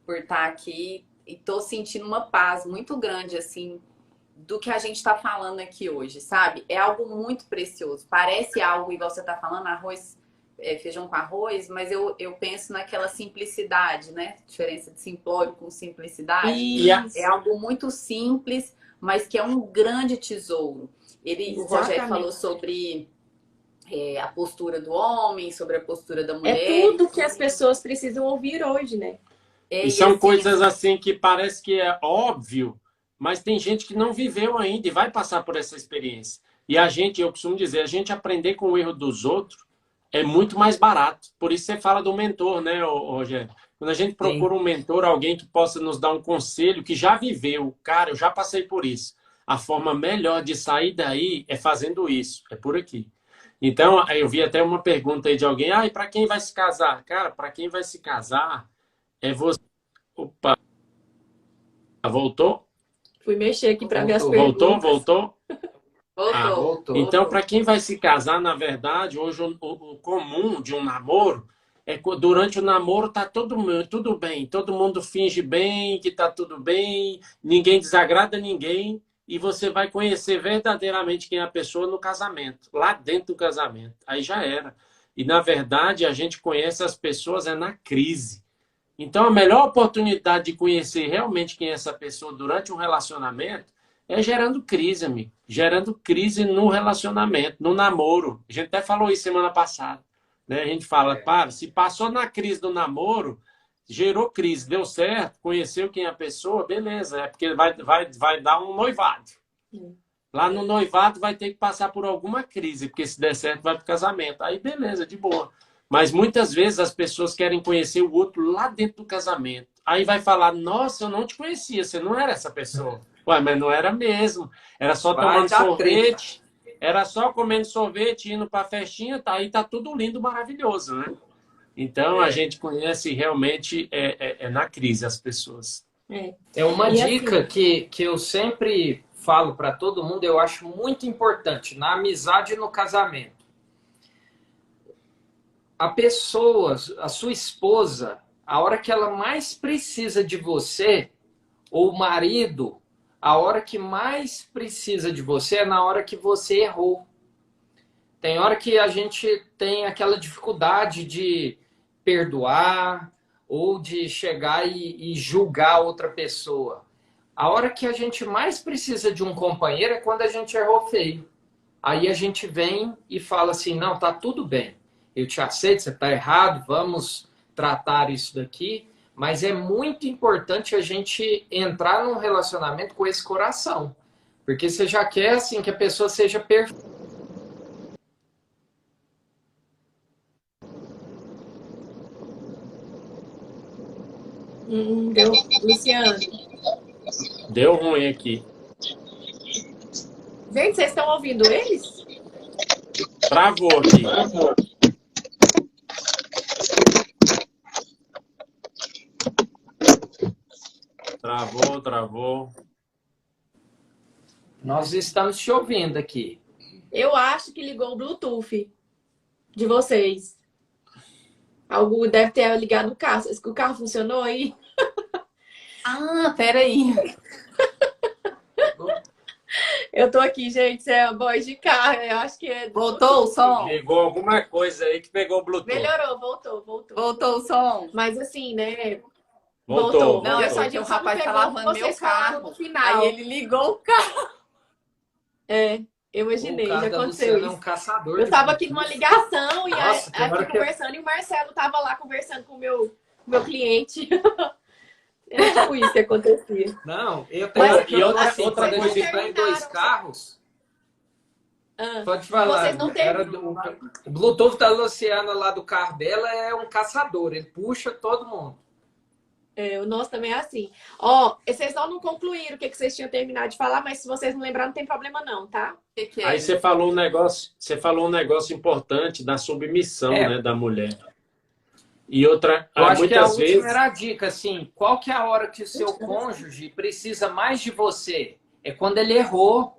por estar aqui. E tô sentindo uma paz muito grande, assim, do que a gente tá falando aqui hoje, sabe? É algo muito precioso. Parece algo, igual você tá falando, arroz... feijão com arroz, mas eu penso naquela simplicidade, né? Diferença de simplório com simplicidade. Isso. É algo muito simples, mas que é um grande tesouro. O Rogério falou sobre a postura do homem, sobre a postura da mulher. É tudo que as pessoas precisam ouvir hoje, né? E são coisas assim que parece que é óbvio, mas tem gente que não viveu ainda e vai passar por essa experiência. E eu costumo dizer, a gente aprender com o erro dos outros é muito mais barato. Por isso você fala do mentor, né, Rogério? Quando a gente procura um mentor, alguém que possa nos dar um conselho, que já viveu, cara, eu já passei por isso. A forma melhor de sair daí é fazendo isso, é por aqui. Então, eu vi até uma pergunta aí de alguém, e para quem vai se casar? Cara, para quem vai se casar, é você... Opa! Voltou? Fui mexer aqui para ver as perguntas. Voltou? Voltou. Então, para quem vai se casar, na verdade, hoje o comum de um namoro é que durante o namoro tá tudo bem, todo mundo finge bem, que tá tudo bem, ninguém desagrada ninguém, e você vai conhecer verdadeiramente quem é a pessoa no casamento, lá dentro do casamento. Aí já era. E, na verdade, a gente conhece as pessoas na crise. Então, a melhor oportunidade de conhecer realmente quem é essa pessoa durante um relacionamento É gerando crise, amigo. Gerando crise no relacionamento, no namoro. A gente até falou isso semana passada, né? A gente fala, para, se passou na crise do namoro, gerou crise, deu certo, conheceu quem é a pessoa, beleza, é porque vai dar um noivado. Lá no noivado vai ter que passar por alguma crise, porque se der certo vai para o casamento. Aí beleza, de boa. Mas muitas vezes as pessoas querem conhecer o outro lá dentro do casamento. Aí vai falar, nossa, eu não te conhecia, você não era essa pessoa. Ué, mas não era mesmo. Era só tomando sorvete, era só comendo sorvete, indo para a festinha, tá, aí tá tudo lindo, maravilhoso, né? Então a gente conhece realmente na crise as pessoas. É uma E dica assim, que eu sempre falo para todo mundo, eu acho muito importante na amizade e no casamento. A pessoa, a sua esposa, a hora que ela mais precisa de você, ou o marido, a hora que mais precisa de você é na hora que você errou. Tem hora que a gente tem aquela dificuldade de perdoar ou de chegar e julgar outra pessoa. A hora que a gente mais precisa de um companheiro é quando a gente errou feio. Aí a gente vem e fala assim, não, tá tudo bem. Eu te aceito, você tá errado, vamos tratar isso daqui. Mas é muito importante a gente entrar num relacionamento com esse coração. Porque você já quer assim que a pessoa seja perfeita. deu, Luciano. Deu ruim aqui. Gente, vocês estão ouvindo eles? Travou aqui. Travou. Nós estamos te ouvindo aqui. Eu acho que ligou o Bluetooth de vocês. Algo deve ter ligado o carro. O carro funcionou aí? Ah, peraí. Eu tô aqui, gente. Você é a voz de carro. Eu acho que é. Voltou o som? Pegou alguma coisa aí que pegou o Bluetooth. Melhorou, voltou. Voltou o som? Mas assim, né? Voltou. Não, é só Só que o só me rapaz tá pegou lavando meu vocês falaram carro. no final. Aí ele ligou o carro. Eu imaginei, O cara já da aconteceu Luciana é isso. um caçador Eu de tava aqui Bluetooth. numa ligação e Nossa, tem hora aqui que conversando, e o Marcelo tava lá conversando com o meu cliente. Era tipo isso que acontecia. Não, eu tenho Mas, aqui outra assim, coisa. Quando a vocês gente não tá em dois terminaram. carros, Ah, pode falar. vocês não Era terminam. o Bluetooth da Luciana lá do carro dela é um caçador. Ele puxa todo mundo. O nosso também é assim. Ó, vocês não concluíram o que vocês tinham terminado de falar, mas se vocês não lembrarem, não tem problema não, tá? Que Aí você falou um negócio importante da submissão, né, da mulher. E outra, Eu acho que a muitas última vezes era a dica, assim, qual que é a hora que o seu cônjuge precisa mais de você? É quando ele errou.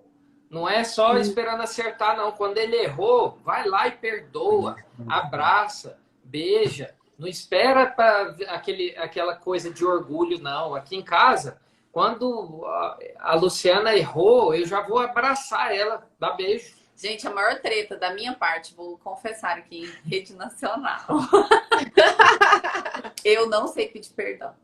Não é só esperando acertar, não. Quando ele errou, vai lá e perdoa, abraça, beija. Não espera para aquela coisa de orgulho, não. Aqui em casa, quando a Luciana errou, eu já vou abraçar ela, dar beijo. Gente, a maior treta da minha parte, vou confessar aqui em rede nacional. Eu não sei pedir perdão.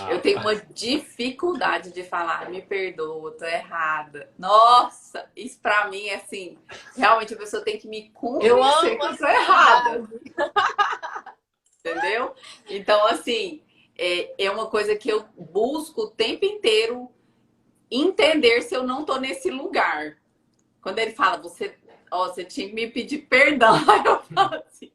Eu tenho uma dificuldade de falar, me perdoa, tô errada. Nossa, isso pra mim é assim, realmente a pessoa tem que me convencer que eu tô errada. Entendeu? Então, assim, é uma coisa que eu busco o tempo inteiro entender se eu não tô nesse lugar. Quando ele fala, você tinha que me pedir perdão, aí eu falo assim,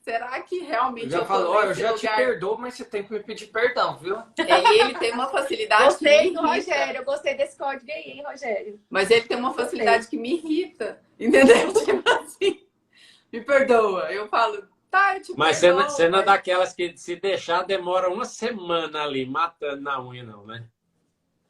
será que realmente eu falo, eu já lugar? te perdoo, mas você tem que me pedir perdão, viu? E ele tem uma facilidade Gostei que do me irrita. Rogério, eu gostei desse código aí, hein, Rogério? Mas ele tem uma facilidade que me irrita, entendeu? Tipo assim, me perdoa. Eu falo, tá, eu te Mas perdoo. você não é daquelas que se deixar demora uma semana ali, matando na unha, não, né?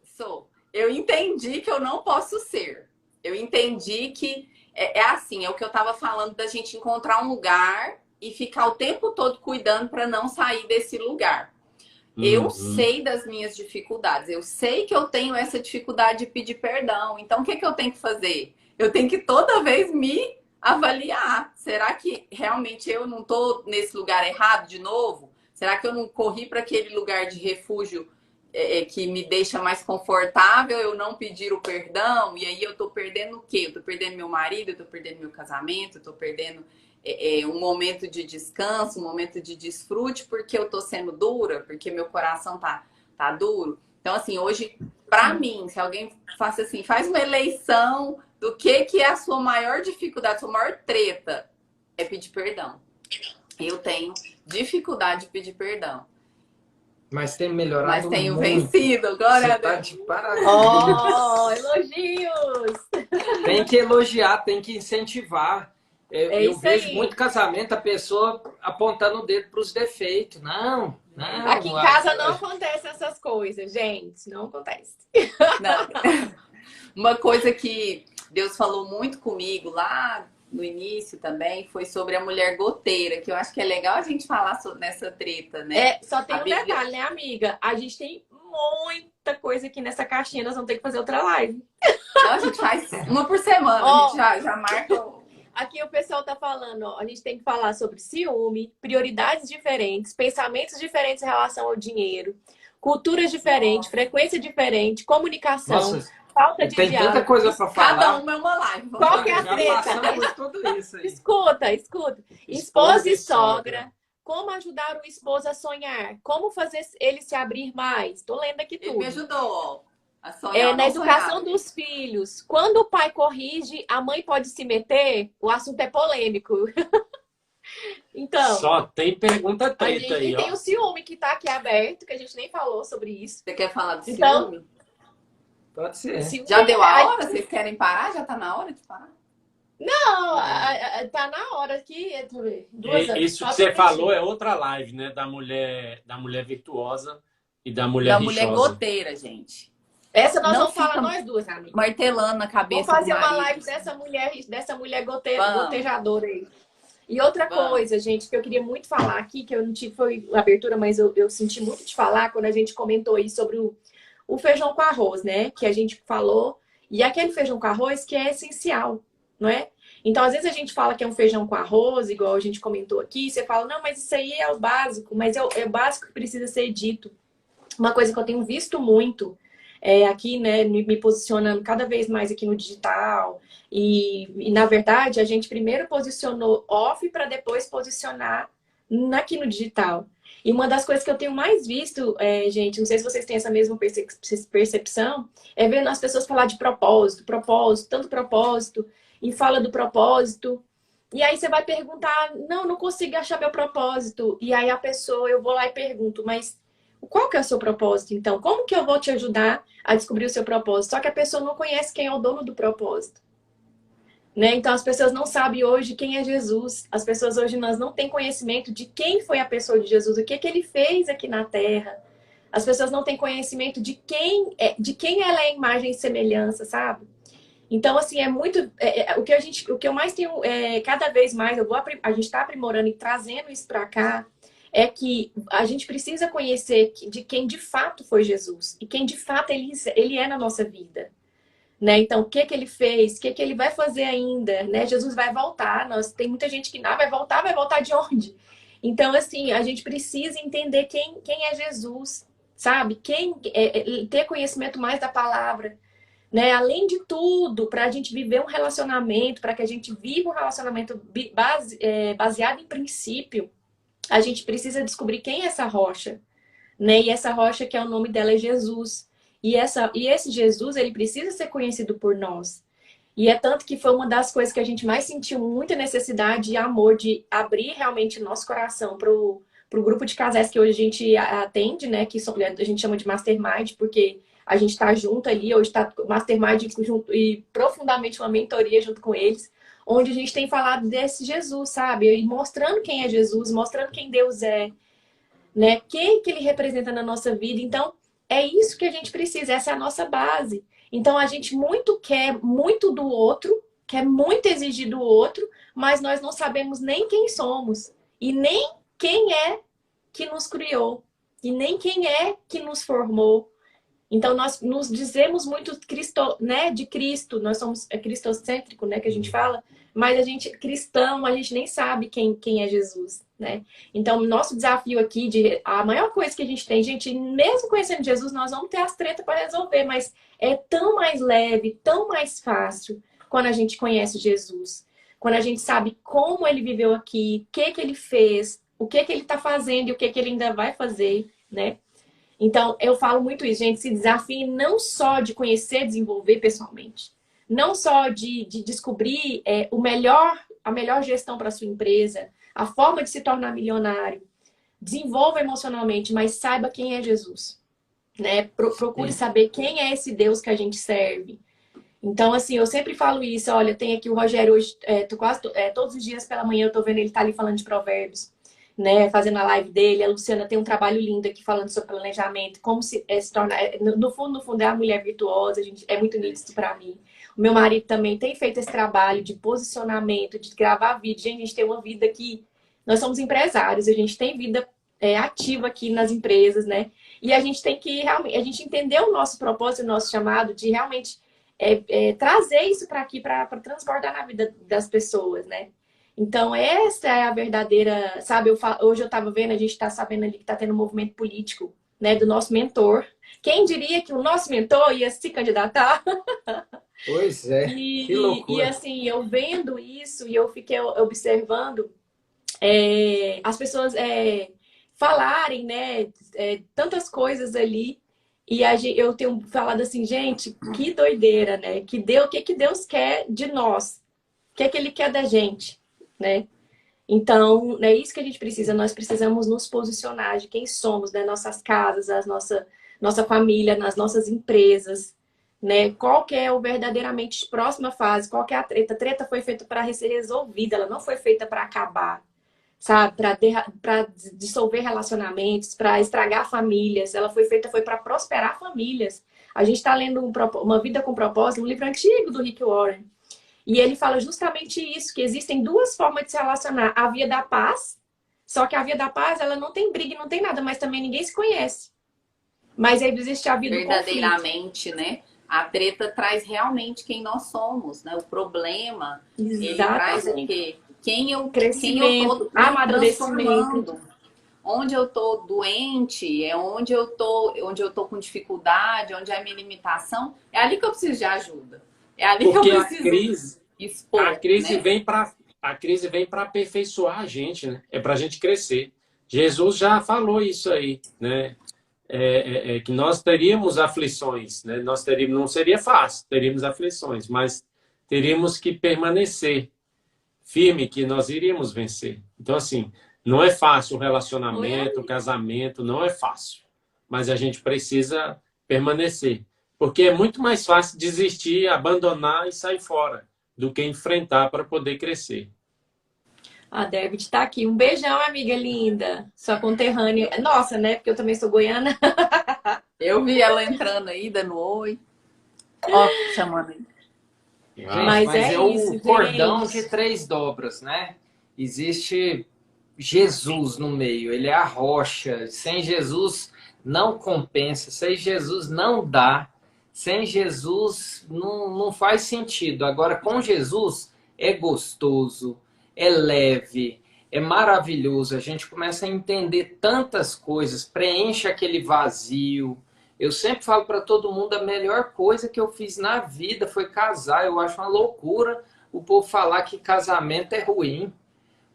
Sou. Eu entendi que eu não posso ser. Eu entendi que é assim, é o que eu tava falando da gente encontrar um lugar e ficar o tempo todo cuidando para não sair desse lugar. Eu sei das minhas dificuldades. Eu sei que eu tenho essa dificuldade de pedir perdão. Então, o que eu tenho que fazer? Eu tenho que toda vez me avaliar. Será que realmente eu não estou nesse lugar errado de novo? Será que eu não corri para aquele lugar de refúgio que me deixa mais confortável eu não pedir o perdão, e aí eu tô perdendo o quê? Eu tô perdendo meu marido, eu tô perdendo meu casamento, eu tô perdendo um momento de descanso, um momento de desfrute, porque eu tô sendo dura, porque meu coração tá duro. Então, assim, hoje, pra mim, se alguém faça assim, faz uma eleição do que é a sua maior dificuldade, sua maior treta, é pedir perdão. Eu tenho dificuldade de pedir perdão. Mas tem melhorado Mas tenho muito. vencido, glória a Você tá Deus. de parabéns. Oh, elogios! Tem que elogiar, tem que incentivar. Eu isso vejo aí. muito casamento, a pessoa apontando o dedo para os defeitos. Não. Aqui em casa não acontecem essas coisas, gente. Não acontece. Não. Uma coisa que Deus falou muito comigo lá no início também foi sobre a mulher goteira, que eu acho que é legal a gente falar nessa treta, né? Só tem A um Bíblia... detalhe, né, amiga? A gente tem muita coisa aqui nessa caixinha, nós vamos ter que fazer outra live. Não, a gente faz uma por semana, a gente já marca... Aqui o pessoal tá falando, ó, a gente tem que falar sobre ciúme, prioridades diferentes, pensamentos diferentes em relação ao dinheiro, culturas diferentes, frequência diferente, comunicação, Nossa, falta de tem diálogo. tanta coisa para falar. Cada uma é uma live. Qual que é a Já treta? passamos por tudo isso aí. Escuta. Esposa e sogra. Como ajudar o esposo a sonhar? Como fazer ele se abrir mais? Tô lendo aqui tudo. Ele me ajudou a sonhar. Na educação dos filhos. Quando o pai corrige, a mãe pode se meter? O assunto é polêmico. Então. Só tem pergunta treta aí, E tem o ciúme que tá aqui aberto, que a gente nem falou sobre isso. Você quer falar do ciúme? Então, pode ser. Já deu a hora? Vocês querem parar? Já tá na hora de parar? Não, tá na hora aqui. Isso que você falou é outra live, né? Da mulher virtuosa e da mulher rixosa. Da mulher goteira, gente. Essa nós vamos falar nós duas, amiga. Martelando na cabeça. Vamos fazer uma live dessa mulher gotejadora aí. E outra coisa, gente, que eu queria muito falar aqui, que eu não tive foi abertura, mas eu senti muito de falar quando a gente comentou aí sobre o feijão com arroz, né? Que a gente falou. E aquele feijão com arroz que é essencial, não é? Então, às vezes a gente fala que é um feijão com arroz, igual a gente comentou aqui, você fala, não, mas isso aí é o básico, mas é o básico que precisa ser dito. Uma coisa que eu tenho visto muito aqui, né, me posicionando cada vez mais aqui no digital, e na verdade a gente primeiro posicionou off para depois posicionar aqui no digital. E uma das coisas que eu tenho mais visto, gente, não sei se vocês têm essa mesma percepção, é vendo as pessoas falar de propósito, tanto propósito, e fala do propósito, e aí você vai perguntar, não consigo achar meu propósito, e aí a pessoa, eu vou lá e pergunto, mas qual que é o seu propósito, então? Como que eu vou te ajudar a descobrir o seu propósito? Só que a pessoa não conhece quem é o dono do propósito. Né? Então, as pessoas não sabem hoje quem é Jesus. As pessoas hoje nós não têm conhecimento de quem foi a pessoa de Jesus, o que ele fez aqui na Terra. As pessoas não têm conhecimento de quem ela é imagem e semelhança, sabe? Então, assim, é muito... o que eu mais tenho... cada vez mais, a gente está aprimorando e trazendo isso para cá, é que a gente precisa conhecer de quem de fato foi Jesus. E quem de fato ele é na nossa vida. Né? Então, o que ele fez? O que ele vai fazer ainda? Né? Jesus vai voltar. Tem muita gente que vai voltar de onde? Então, assim, a gente precisa entender quem é Jesus, sabe? Ter conhecimento mais da palavra. Né? Além de tudo, para a gente viver um relacionamento, para que a gente viva um relacionamento baseado em princípio, a gente precisa descobrir quem é essa rocha. Né? E essa rocha, que é o nome dela, é Jesus. E esse Jesus, ele precisa ser conhecido por nós. E é tanto que foi uma das coisas que a gente mais sentiu muita necessidade e amor de abrir realmente nosso coração para o grupo de casais que hoje a gente atende, né? Que a gente chama de Mastermind, porque a gente está junto ali, hoje está Mastermind junto, e profundamente uma mentoria junto com eles, onde a gente tem falado desse Jesus, sabe? E mostrando quem é Jesus, mostrando quem Deus é, né? Quem que ele representa na nossa vida. Então, é isso que a gente precisa, essa é a nossa base. Então, a gente quer muito do outro, quer muito exigir do outro, mas nós não sabemos nem quem somos, e nem quem é que nos criou, e nem quem é que nos formou, Então, nós nos dizemos muito né, de Cristo, nós somos cristocêntrico, né, que a gente fala, mas a gente, cristão, a gente nem sabe quem é Jesus, né? Então, nosso desafio aqui, a maior coisa que a gente tem, gente, mesmo conhecendo Jesus, nós vamos ter as tretas para resolver, mas é tão mais leve, tão mais fácil quando a gente conhece Jesus. Quando a gente sabe como ele viveu aqui, o que ele fez, o que ele está fazendo e o que ele ainda vai fazer, né? Então, eu falo muito isso, gente, se desafie não só de conhecer, desenvolver pessoalmente, não só de descobrir a melhor gestão para a sua empresa, a forma de se tornar milionário, desenvolva emocionalmente, mas saiba quem é Jesus, né? Procure saber quem é esse Deus que a gente serve. Então, assim, eu sempre falo isso, olha, tem aqui o Rogério hoje, todos os dias pela manhã eu tô vendo ele tá ali falando de provérbios, né, fazendo a live dele. A Luciana tem um trabalho lindo aqui falando sobre planejamento, como se tornar, no fundo é a mulher virtuosa, gente, é muito nítido para mim. O meu marido também tem feito esse trabalho de posicionamento, de gravar vídeo. Gente, a gente tem uma vida aqui, nós somos empresários, a gente tem vida ativa aqui nas empresas, né, e a gente tem que realmente, a gente entender o nosso propósito, o nosso chamado de realmente trazer isso para aqui, para transbordar na vida das pessoas, né? Então, essa é a verdadeira, sabe? Hoje eu estava vendo, a gente está sabendo ali que está tendo um movimento político, né, do nosso mentor. Quem diria que o nosso mentor ia se candidatar? Pois é, que loucura. E assim, eu vendo isso e eu fiquei observando as pessoas falarem, né, tantas coisas ali. E eu tenho falado assim, gente, que doideira, né? O que Deus quer de nós? O que ele quer da gente, né? Então, é isso que a gente precisa. Nós precisamos nos posicionar de quem somos, né? Nossas casas, nossa família, nas nossas empresas, né? Qual que é o verdadeiramente próxima fase? Qual que é a treta? A treta foi feita para ser resolvida, ela não foi feita para acabar, sabe? Para dissolver relacionamentos, para estragar famílias. Ela foi feita para prosperar famílias. A gente está lendo Uma Vida com Propósito, um livro antigo do Rick Warren. E ele fala justamente isso, que existem duas formas de se relacionar. A via da paz, só que a via da paz, ela não tem briga, não tem nada, mas também ninguém se conhece. Mas aí existe a via do conflito. Verdadeiramente, né? A treta traz realmente quem nós somos, né? O problema, Exatamente. Ele traz o quê? Quem eu tô amadurecimento, onde eu tô doente, onde eu tô com dificuldade, onde é a minha limitação, é ali que eu preciso de ajuda. É ali porque que eu preciso expor. A crise né? vem para aperfeiçoar a gente, né? É para a gente crescer. Jesus já falou isso aí, né? Que nós teríamos aflições, né? Não seria fácil, teríamos aflições, mas teríamos que permanecer firme, que nós iríamos vencer. Então, assim, não é fácil o relacionamento, o casamento, não é fácil. Mas a gente precisa permanecer. Porque é muito mais fácil desistir, abandonar e sair fora do que enfrentar para poder crescer. A Débora está aqui. Um beijão, amiga linda. Sua conterrânea. Nossa, né? Porque eu também sou goiana. Eu vi ela entrando aí, dando oi. Ó, chamando aí. Gente, mas é um cordão de 3 dobras, né? Existe Jesus no meio, ele é a rocha. Sem Jesus não compensa, sem Jesus não dá, sem Jesus não faz sentido. Agora, com Jesus é gostoso, é leve, é maravilhoso. A gente começa a entender tantas coisas, preenche aquele vazio. Eu sempre falo para todo mundo, a melhor coisa que eu fiz na vida foi casar. Eu acho uma loucura o povo falar que casamento é ruim.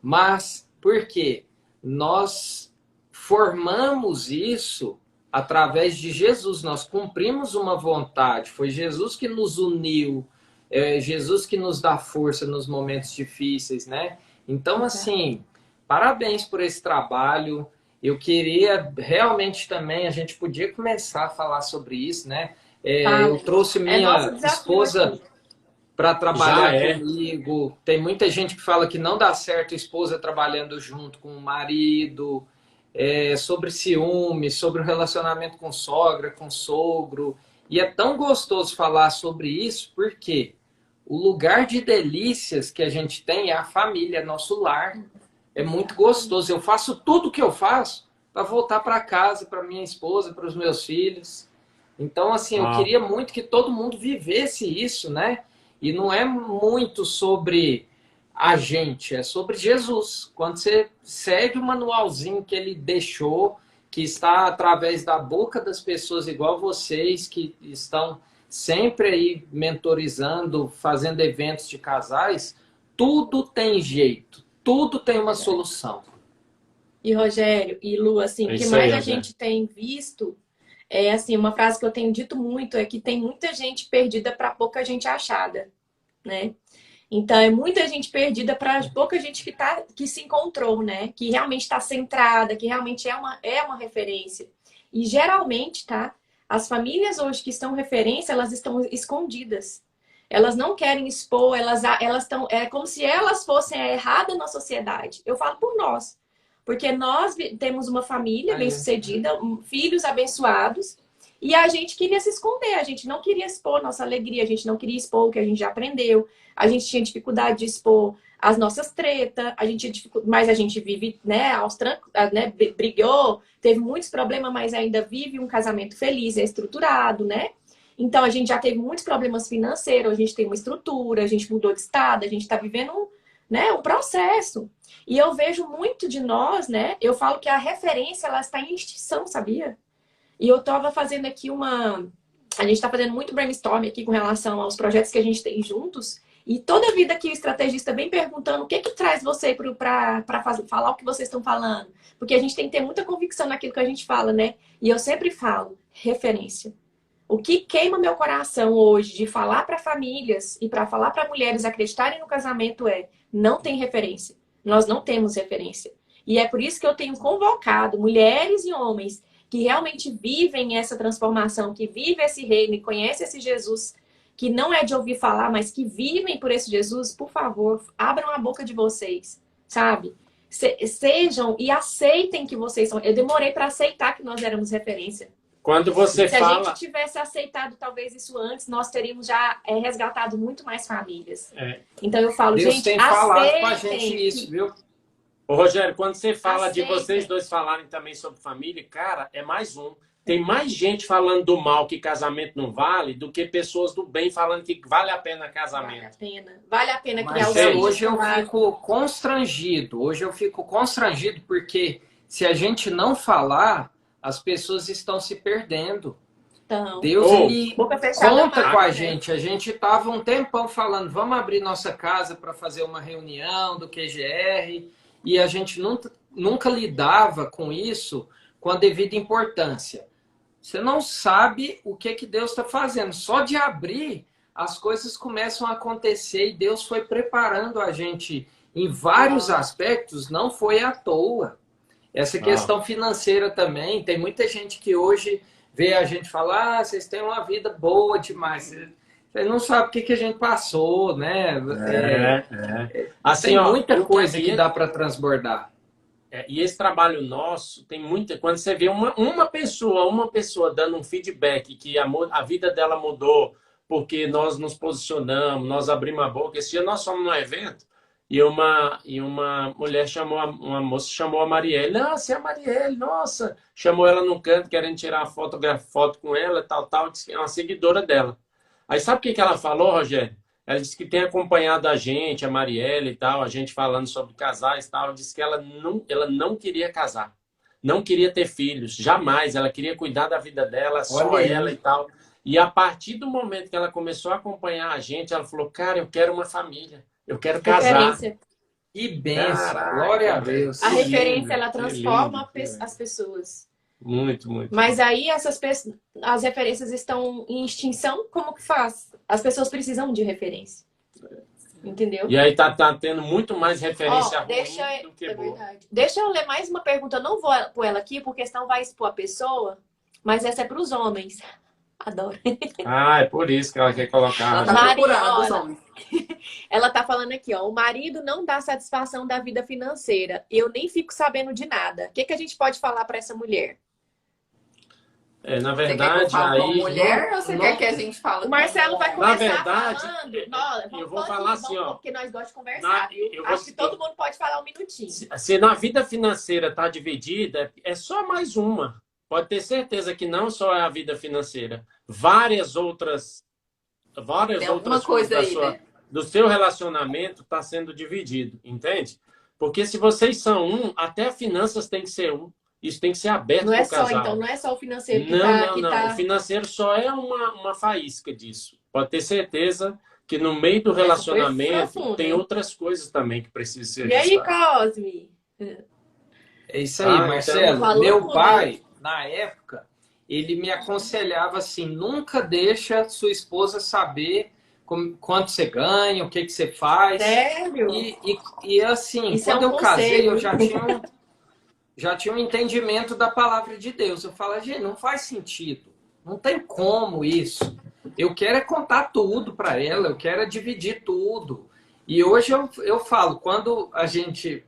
Mas por quê? Nós formamos isso através de Jesus. Nós cumprimos uma vontade. Foi Jesus que nos uniu. É Jesus que nos dá força nos momentos difíceis, né? Então, assim, parabéns por esse trabalho. Eu queria realmente também, a gente podia começar a falar sobre isso, né? Eu trouxe minha esposa para trabalhar comigo. Tem muita gente que fala que não dá certo a esposa trabalhando junto com o marido, sobre ciúme, sobre o relacionamento com sogra, com sogro. E é tão gostoso falar sobre isso, porque o lugar de delícias que a gente tem é a família, é nosso lar. É muito gostoso. Eu faço tudo o que eu faço para voltar para casa, para minha esposa, para os meus filhos. Então, assim, eu queria muito que todo mundo vivesse isso, né? E não é muito sobre a gente, é sobre Jesus. Quando você segue o manualzinho que ele deixou, que está através da boca das pessoas igual vocês, que estão sempre aí mentorizando, fazendo eventos de casais, tudo tem jeito, tudo tem uma solução. E Rogério e Lu, assim, o que mais a gente tem visto é assim, uma frase que eu tenho dito muito é que tem muita gente perdida para pouca gente achada, né? Então, é muita gente perdida para pouca gente que se encontrou, né? Que realmente está centrada, que realmente é uma referência. E geralmente, tá? As famílias hoje que estão referência, elas estão escondidas. Elas não querem expor, elas estão. É como se elas fossem a errada na sociedade. Eu falo por nós. Porque nós temos uma família bem-sucedida, filhos abençoados, e a gente queria se esconder, a gente não queria expor nossa alegria, a gente não queria expor o que a gente já aprendeu, a gente tinha dificuldade de expor as nossas tretas, mas a gente vive, né, aos trancos, né, brigou, teve muitos problemas, mas ainda vive um casamento feliz, é estruturado, né? Então a gente já teve muitos problemas financeiros, a gente tem uma estrutura, a gente mudou de estado, a gente está vivendo um processo. E eu vejo muito de nós, né? Eu falo que a referência, ela está em extinção, sabia? E eu estava fazendo aqui a gente está fazendo muito brainstorm aqui com relação aos projetos que a gente tem juntos. E toda vida que o estrategista vem perguntando o que traz você para falar o que vocês estão falando. Porque a gente tem que ter muita convicção naquilo que a gente fala, né? E eu sempre falo, referência. O que queima meu coração hoje de falar para famílias e para falar para mulheres acreditarem no casamento não tem referência. Nós não temos referência. E é por isso que eu tenho convocado mulheres e homens que realmente vivem essa transformação, que vivem esse reino e conhecem esse Jesus, que não é de ouvir falar, mas que vivem por esse Jesus. Por favor, abram a boca de vocês, sabe? Sejam e aceitem que vocês são. Eu demorei para aceitar que nós éramos referência. Quando você fala... Se a gente tivesse aceitado talvez isso antes, nós teríamos já resgatado muito mais famílias. Então eu falo, Deus gente, tem falado com a gente isso, viu? Ô, Rogério, quando você fala de vocês dois falarem também sobre família, cara, é mais um. Tem mais gente falando do mal que casamento não vale do que pessoas do bem falando que vale a pena casamento. Vale a pena criar os filhos. Hoje eu fico constrangido. Hoje eu fico constrangido porque se a gente não falar, as pessoas estão se perdendo. Então, Deus ele conta com a gente. A gente estava um tempão falando, vamos abrir nossa casa para fazer uma reunião do QGR, e a gente nunca lidava com isso com a devida importância. Você não sabe o que Deus está fazendo. Só de abrir, as coisas começam a acontecer e Deus foi preparando a gente em vários aspectos, não foi à toa. Essa questão financeira também, tem muita gente que hoje vê a gente falar, vocês têm uma vida boa demais. Você não sabe o que a gente passou, né? Assim, tem muita coisa que dá para transbordar. E esse trabalho nosso tem muita... Quando você vê uma pessoa dando um feedback que a vida dela mudou porque nós nos posicionamos, nós abrimos a boca. Esse dia nós fomos num evento e uma mulher uma moça chamou a Marielle. Nossa, é a Marielle, nossa! Chamou ela num canto querendo tirar foto com ela, tal, disse que é uma seguidora dela. Aí sabe o que ela falou, Rogério? Ela disse que tem acompanhado a gente, a Marielle e tal, a gente falando sobre casais e tal. Ela disse que ela não queria casar, não queria ter filhos, jamais. Ela queria cuidar da vida dela, só ela e tal. E a partir do momento que ela começou a acompanhar a gente, ela falou, cara, eu quero uma família, eu quero casar. Que bênção, glória a Deus. A referência, ela transforma as pessoas. Muito, muito. Mas aí as referências estão em extinção, como que faz? As pessoas precisam de referência. Entendeu? E aí tá tendo muito mais referência ruim do que boa. Verdade. Deixa eu ler mais uma pergunta. Eu não vou pôr ela aqui, porque senão vai expor a pessoa. Mas essa é para os homens. Adoro. É por isso que ela quer colocar. Ela tá falando aqui, ó. O marido não dá satisfação da vida financeira. Eu nem fico sabendo de nada. O que a gente pode falar para essa mulher? Na verdade, você quer que mulher ou você quer que a gente fale? O Marcelo vai começar falando. Eu vou falar assim, ó. Porque nós gostamos de conversar. Acho que todo mundo pode falar um minutinho. Se na vida financeira tá dividida, é só mais uma. pode ter certeza que não só é a vida financeira, várias outras Tem alguma coisas coisa aí, né? do seu relacionamento está sendo dividido, entende? Porque se vocês são um, até finanças tem que ser um. Isso tem que ser aberto Não é para o só, casal. então, não é só o financeiro que Não, que não. tá... O financeiro só é uma faísca disso. Pode ter certeza que no meio do Essa foi relacionamento profunda, tem hein? outras coisas também que precisam ser E aí, ajustadas. Cosme? É isso aí, Então, Marcelo. falou Meu tudo, pai, na época, ele me aconselhava assim, nunca deixa sua esposa saber quanto você ganha, o que você faz. Sério? E assim, Isso é quando um eu casei, eu conselho. já tinha um entendimento da palavra de Deus. Eu falo, gente, não faz sentido. Não tem como isso. Eu quero é contar tudo para ela, eu quero é dividir tudo. E hoje eu falo, quando a gente...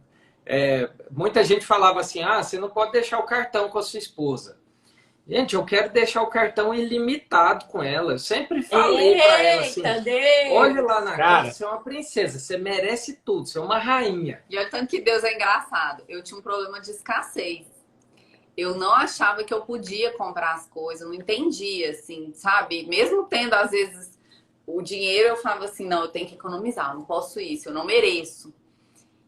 muita gente falava assim, você não pode deixar o cartão com a sua esposa. Gente, eu quero deixar o cartão ilimitado com ela. Eu sempre falei para ela assim, Eita, Deus! olha lá na Cara. casa, você é uma princesa, você merece tudo, você é uma rainha. E olha tanto que Deus é engraçado. Eu tinha um problema de escassez. Eu não achava que eu podia comprar as coisas, eu não entendia, assim, sabe? Mesmo tendo, às vezes, o dinheiro, eu falava assim, não, eu tenho que economizar, eu não posso isso, eu não mereço.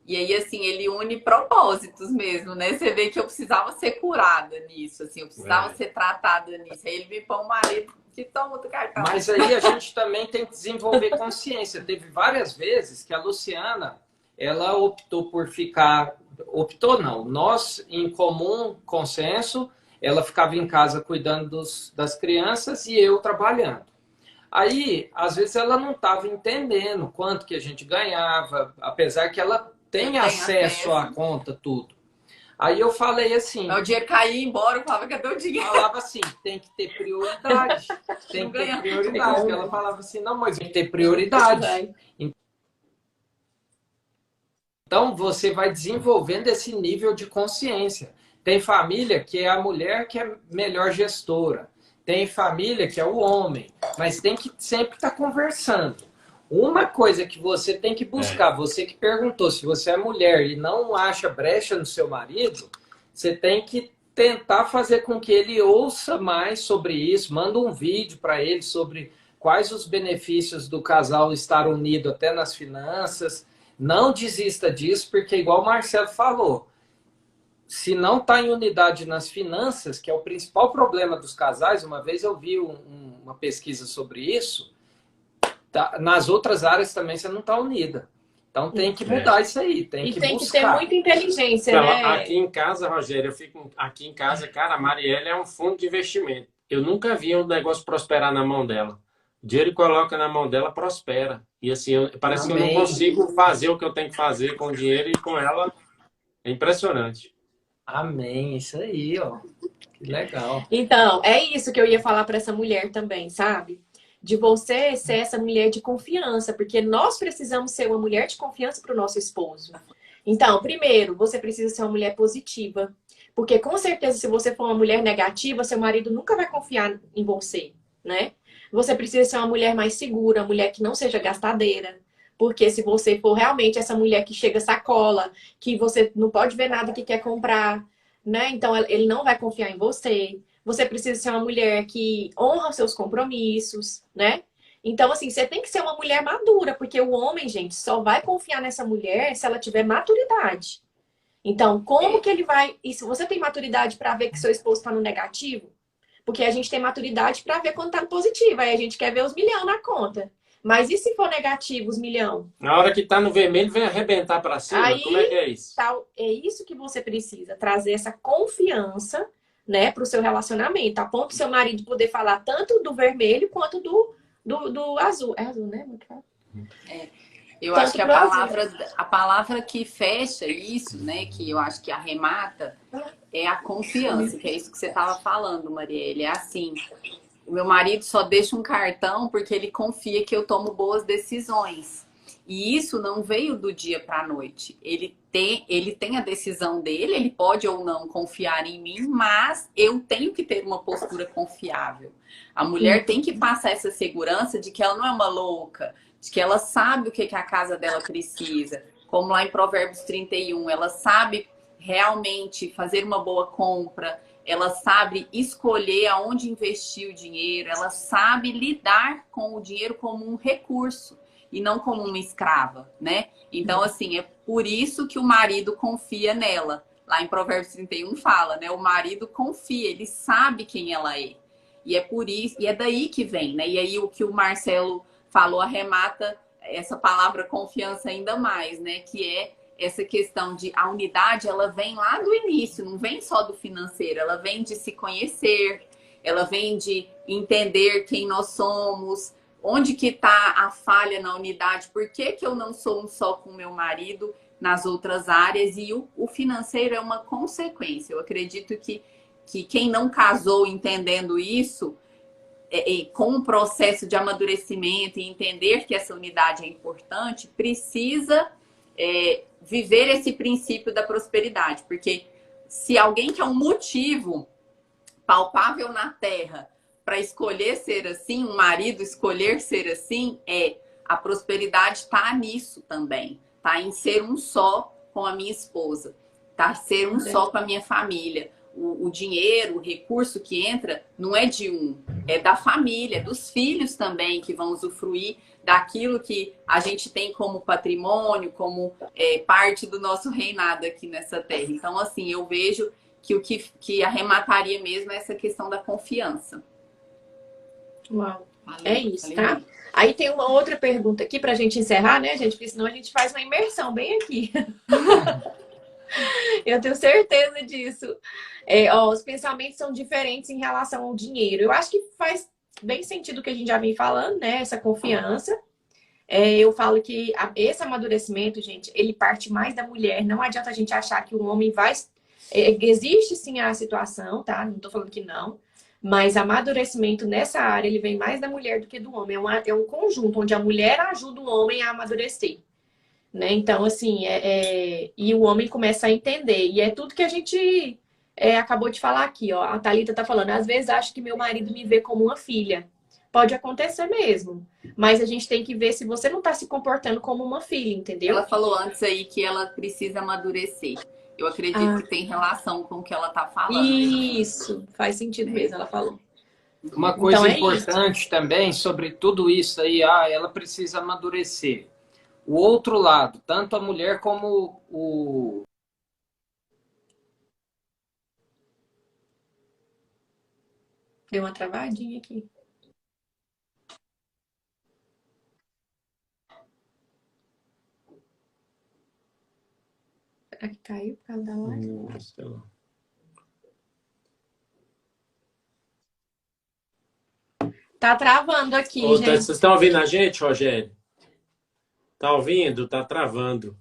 E aí, assim, ele une propósitos mesmo, né? Você vê que eu precisava ser curada nisso, assim, eu precisava ser tratada nisso. Aí ele me põe um marido que toma do cartão. Mas aí a gente também tem que desenvolver consciência. Teve várias vezes que a Luciana, ela optou por ficar... Optou não. Nós, em comum consenso, ela ficava em casa cuidando das crianças e eu trabalhando. Aí, às vezes, ela não estava entendendo quanto que a gente ganhava, apesar que ela tem acesso à conta, tudo. Aí eu falei assim... Mas o dinheiro caía embora, eu falava, cadê o dinheiro? Falava assim, tem que ter prioridade. Tem que ter prioridade. Ela falava assim, não, mas tem que ter prioridade. Então, você vai desenvolvendo esse nível de consciência. Tem família que é a mulher que é melhor gestora. Tem família que é o homem. Mas tem que sempre estar conversando. Uma coisa que você tem que buscar, você que perguntou se você é mulher e não acha brecha no seu marido, você tem que tentar fazer com que ele ouça mais sobre isso, manda um vídeo para ele sobre quais os benefícios do casal estar unido até nas finanças. Não desista disso, porque igual o Marcelo falou, se não está em unidade nas finanças, que é o principal problema dos casais, uma vez eu vi uma pesquisa sobre isso, nas outras áreas também você não está unida. Então tem que mudar isso aí, tem que tem buscar. que ter muita inteligência, Então, né? aqui em casa, Rogério, eu fico aqui em casa, cara, a Marielle é um fundo de investimento. Eu nunca vi um negócio prosperar na mão dela. O dinheiro que coloca na mão dela prospera. E assim, parece que eu não consigo fazer o que eu tenho que fazer com o dinheiro e com ela. É impressionante. Amém, isso aí, ó. Que legal. Então, é isso que eu ia falar para essa mulher também, sabe? De você ser essa mulher de confiança, porque nós precisamos ser uma mulher de confiança para o nosso esposo. Então, primeiro, você precisa ser uma mulher positiva, porque com certeza se você for uma mulher negativa, seu marido nunca vai confiar em você, né? Você precisa ser uma mulher mais segura, uma mulher que não seja gastadeira, porque se você for realmente essa mulher que chega sacola, que você não pode ver nada que quer comprar, né? Então ele não vai confiar em você. Você precisa ser uma mulher que honra seus compromissos, né? Então, assim, você tem que ser uma mulher madura, porque o homem, gente, só vai confiar nessa mulher se ela tiver maturidade. Então, como que ele vai... E se você tem maturidade para ver que seu esposo está no negativo? Porque a gente tem maturidade para ver quando está no positivo. Aí a gente quer ver os milhões na conta. Mas e se for negativo, os milhões? Na hora que está no vermelho, vem arrebentar para cima. Aí, como é que é isso? É isso que você precisa, trazer essa confiança, né, para o seu relacionamento, a ponto do seu marido poder falar tanto do vermelho quanto do azul. É azul, né? Eu acho que a palavra que fecha isso, né, que eu acho que arremata, é a confiança, que é isso que você estava falando, Marielle. É assim, o meu marido só deixa um cartão porque ele confia que eu tomo boas decisões. E isso não veio do dia para a noite. Ele tem a decisão dele, ele pode ou não confiar em mim, mas eu tenho que ter uma postura confiável. A mulher tem que passar essa segurança de que ela não é uma louca, de que ela sabe o que a casa dela precisa. Como lá em Provérbios 31, ela sabe realmente fazer uma boa compra, ela sabe escolher aonde investir o dinheiro, ela sabe lidar com o dinheiro como um recurso e não como uma escrava, né? Então, assim, é por isso que o marido confia nela. Lá em Provérbios 31 fala, né? O marido confia, ele sabe quem ela é. E é por isso, e é daí que vem, né? E aí o que o Marcelo falou arremata essa palavra confiança ainda mais, né? Que é essa questão de a unidade, ela vem lá do início, não vem só do financeiro, ela vem de se conhecer, ela vem de entender quem nós somos, onde que está a falha na unidade, por que que eu não sou um só com o meu marido nas outras áreas, e o financeiro é uma consequência. Eu acredito que quem não casou entendendo isso, com um processo de amadurecimento e entender que essa unidade é importante, precisa viver esse princípio da prosperidade. Porque se alguém quer um motivo palpável na terra para escolher ser assim, um marido escolher ser assim, a prosperidade está nisso também. Está em ser um só com a minha esposa. Está ser um só com a minha família. O dinheiro, o recurso que entra, não é de um, é da família, dos filhos também, que vão usufruir daquilo que a gente tem como patrimônio, como parte do nosso reinado aqui nessa terra. Então, assim, eu vejo que o que arremataria mesmo é essa questão da confiança. Uau, é isso, tá? Aí tem uma outra pergunta aqui pra gente encerrar, né, gente? Porque senão a gente faz uma imersão bem aqui. Eu tenho certeza disso. Os pensamentos são diferentes em relação ao dinheiro. Eu acho que faz bem sentido o que a gente já vem falando, né? Essa confiança. Eu falo que esse amadurecimento, gente, ele parte mais da mulher. Não adianta a gente achar que o homem vai... existe sim a situação, tá? Não tô falando que não. Mas amadurecimento nessa área, ele vem mais da mulher do que do homem. É um conjunto onde a mulher ajuda o homem a amadurecer. Né? Então, assim, e o homem começa a entender. E é tudo que a gente acabou de falar aqui, ó. A Thalita tá falando, às vezes acho que meu marido me vê como uma filha. Pode acontecer mesmo. Mas a gente tem que ver se você não tá se comportando como uma filha, entendeu? Ela falou antes aí que ela precisa amadurecer. Eu acredito que tem relação com o que ela tá falando. Isso, faz sentido mesmo, ela falou. Uma coisa importante também sobre tudo isso aí, ela precisa amadurecer. O outro lado, tanto a mulher como o... Deu uma travadinha aqui. Será que caiu por causa da live? Não, sei lá. Tá travando aqui, gente. Vocês estão ouvindo a gente, Rogério? Tá ouvindo? Tá travando.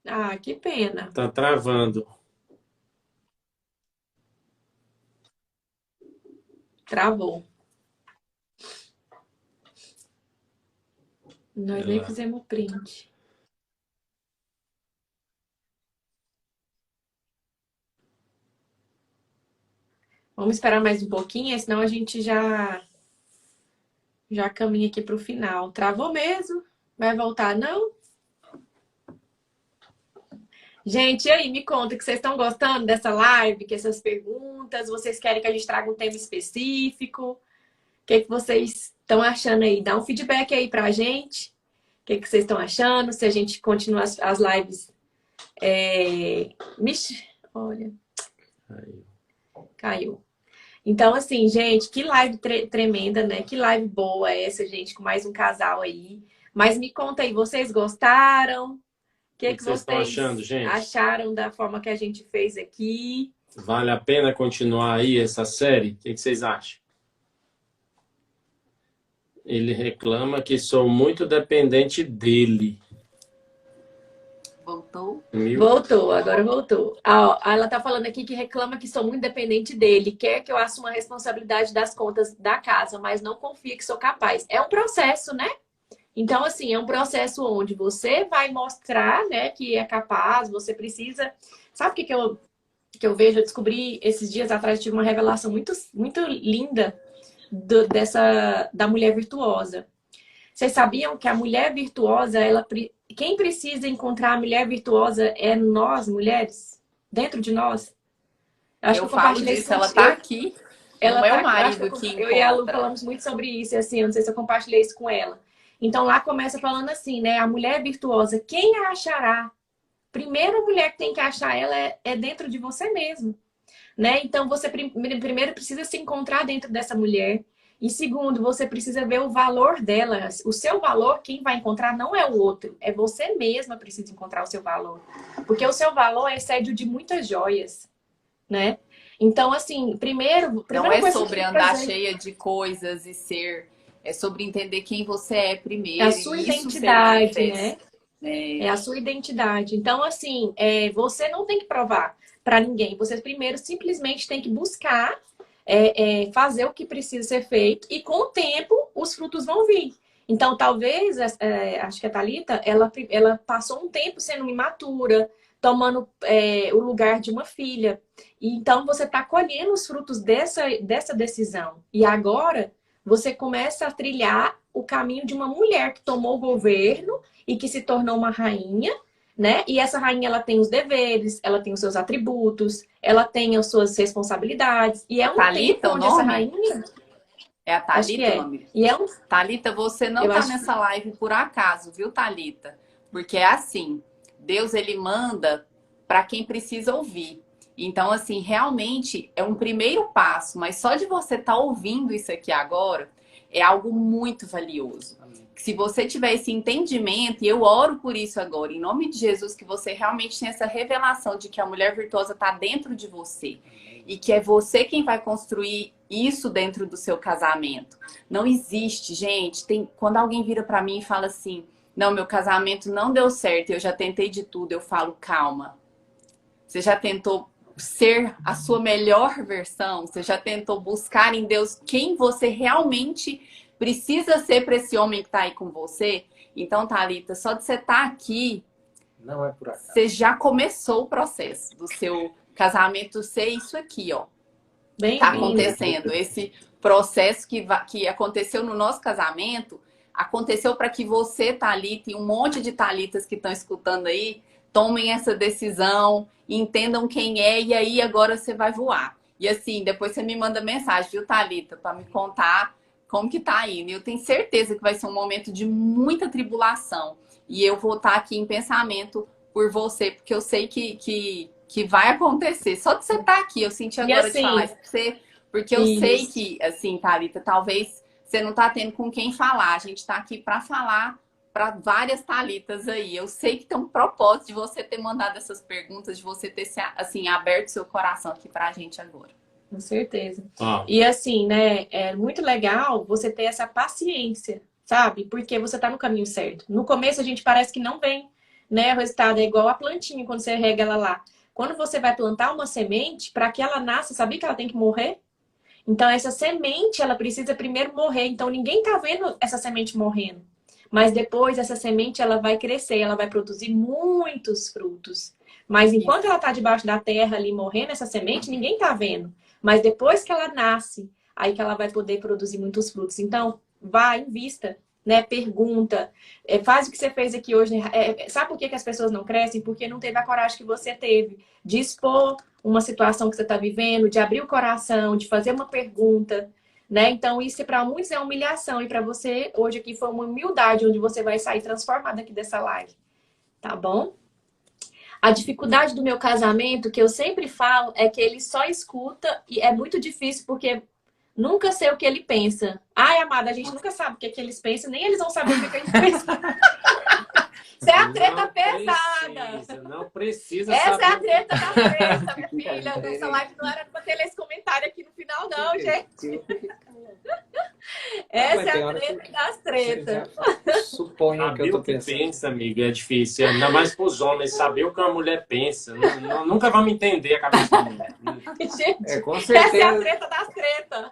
Ah, que pena. Tá travando. Travou. Nós nem fizemos print. Vamos esperar mais um pouquinho, senão a gente já caminha aqui para o final. Travou mesmo? Vai voltar, não? Gente, e aí, me conta que vocês estão gostando dessa live, que essas perguntas, vocês querem que a gente traga um tema específico? O que vocês estão achando aí? Dá um feedback aí pra gente. O que vocês estão achando? Se a gente continuar as lives... Olha... Caiu. Então, assim, gente, que live tremenda, né? Que live boa essa, gente, com mais um casal aí. Mas me conta aí, vocês gostaram? O que vocês estão achando, gente? Acharam da forma que a gente fez aqui? Vale a pena continuar aí essa série? O que vocês acham? Ele reclama que sou muito dependente dele. Voltou? Voltou, agora voltou. Ela tá falando aqui que reclama que sou muito dependente dele, quer que eu assuma a responsabilidade das contas da casa, mas não confia que sou capaz. É um processo, né? Então, assim, é um processo onde você vai mostrar, né, que é capaz, você precisa... Sabe o que eu vejo? Eu descobri esses dias atrás, tive uma revelação muito, muito linda da mulher virtuosa. Vocês sabiam que a mulher virtuosa, quem precisa encontrar a mulher virtuosa é nós, mulheres? dentro de nós? Acho Eu que falo disso, ela tá aqui. Não é o marido que eu e a Lu encontra. falamos muito sobre isso, e assim, eu não sei se eu compartilhei isso com ela. Então lá começa falando assim, né? A mulher virtuosa, quem a achará? Primeira mulher que tem que achar ela é dentro de você mesmo, né? Então você primeiro precisa se encontrar dentro dessa mulher. E segundo, você precisa ver o valor dela. O seu valor, quem vai encontrar não é o outro, é você mesma precisa encontrar o seu valor. Porque o seu valor excede o de muitas joias, né? Então, assim, Não primeira é coisa sobre que andar fazer cheia de coisas e ser. É sobre entender quem você é é primeiro a sua e isso ser identidade, né? manifesto. É, É a sua identidade. Então, assim, você não tem que provar para ninguém. Você primeiro simplesmente tem que buscar fazer o que precisa ser feito e com o tempo os frutos vão vir. Então, talvez, acho que a Thalita, ela passou um tempo sendo imatura, tomando o lugar de uma filha. E então, você está colhendo os frutos dessa decisão. E agora, você começa a trilhar o caminho de uma mulher que tomou o governo e que se tornou uma rainha, né? E essa rainha, ela tem os deveres, ela tem os seus atributos, ela tem as suas responsabilidades. E é a um Thalita, tempo o onde essa nome? rainha... É a Acho que Thalita o é. nome? E Thalita, você não eu tá acho... nessa live por acaso, viu, Thalita? Porque é assim, Deus ele manda para quem precisa ouvir. Então, assim, realmente é um primeiro passo, mas só de você estar ouvindo isso aqui agora é algo muito valioso. Se você tiver esse entendimento, e eu oro por isso agora, em nome de Jesus, que você realmente tenha essa revelação de que a mulher virtuosa está dentro de você. E que é você quem vai construir isso dentro do seu casamento. Não existe, gente. Quando alguém vira para mim e fala assim, não, meu casamento não deu certo, eu já tentei de tudo, eu falo, calma. Você já tentou ser a sua melhor versão? Você já tentou buscar em Deus quem você realmente precisa ser para esse homem que está aí com você? Então, Thalita, só de você estar aqui, Não é por acaso. você já começou o processo do seu casamento ser isso aqui, ó. Tá acontecendo. Esse processo que aconteceu no nosso casamento, aconteceu para que você, Thalita, e um monte de Thalitas que estão escutando aí, tomem essa decisão, entendam quem é, e aí agora você vai voar. E assim, depois você me manda mensagem, viu, Thalita, para me contar como que tá indo. Eu tenho certeza que vai ser um momento de muita tribulação. E eu vou estar aqui em pensamento por você, porque eu sei que vai acontecer. Só de você estar aqui, eu senti agora assim, de falar isso pra você, porque eu sei que, assim, Thalita, talvez você não tá tendo com quem falar. A gente tá aqui para falar para várias Thalitas aí. Eu sei que tem um propósito de você ter mandado essas perguntas, de você ter, assim, aberto seu coração aqui pra gente agora. Com certeza. E assim, né, é muito legal você ter essa paciência, sabe? Porque você tá no caminho certo. No começo a gente parece que não vem, né? O resultado é igual a plantinha quando você rega ela lá. Quando você vai plantar uma semente, para que ela nasça, sabia que ela tem que morrer? Então essa semente, ela precisa primeiro morrer. Então ninguém tá vendo essa semente morrendo. Mas depois essa semente, ela vai crescer, ela vai produzir muitos frutos. Mas enquanto ela tá debaixo da terra ali morrendo, essa semente, ninguém tá vendo. Mas depois que ela nasce, aí que ela vai poder produzir muitos frutos. Então, vá, invista, né? Pergunta, faz o que você fez aqui hoje. Sabe por que as pessoas não crescem? Porque não teve a coragem que você teve de expor uma situação que você está vivendo, de abrir o coração, de fazer uma pergunta, né? Então, isso para muitos é humilhação. E para você, hoje aqui foi uma humildade, onde você vai sair transformada aqui dessa live. Tá bom? A dificuldade do meu casamento, que eu sempre falo, é que ele só escuta e é muito difícil porque nunca sei o que ele pensa. Ai, amada, a gente nunca sabe o que, é que eles pensam, nem eles vão saber o que, a gente pensa. Isso é a treta pesada. Não precisa Essa saber. é a treta da treta, minha filha. Essa live não era pra ter esse comentário aqui no final, não, gente. Essa é a treta das tretas. Suponho que eu tô pensando. Pensa, amiga, é difícil. Ainda mais para os homens saber o que uma mulher pensa. Nunca vamos entender a cabeça da mulher. Gente, com certeza. essa é a treta das tretas.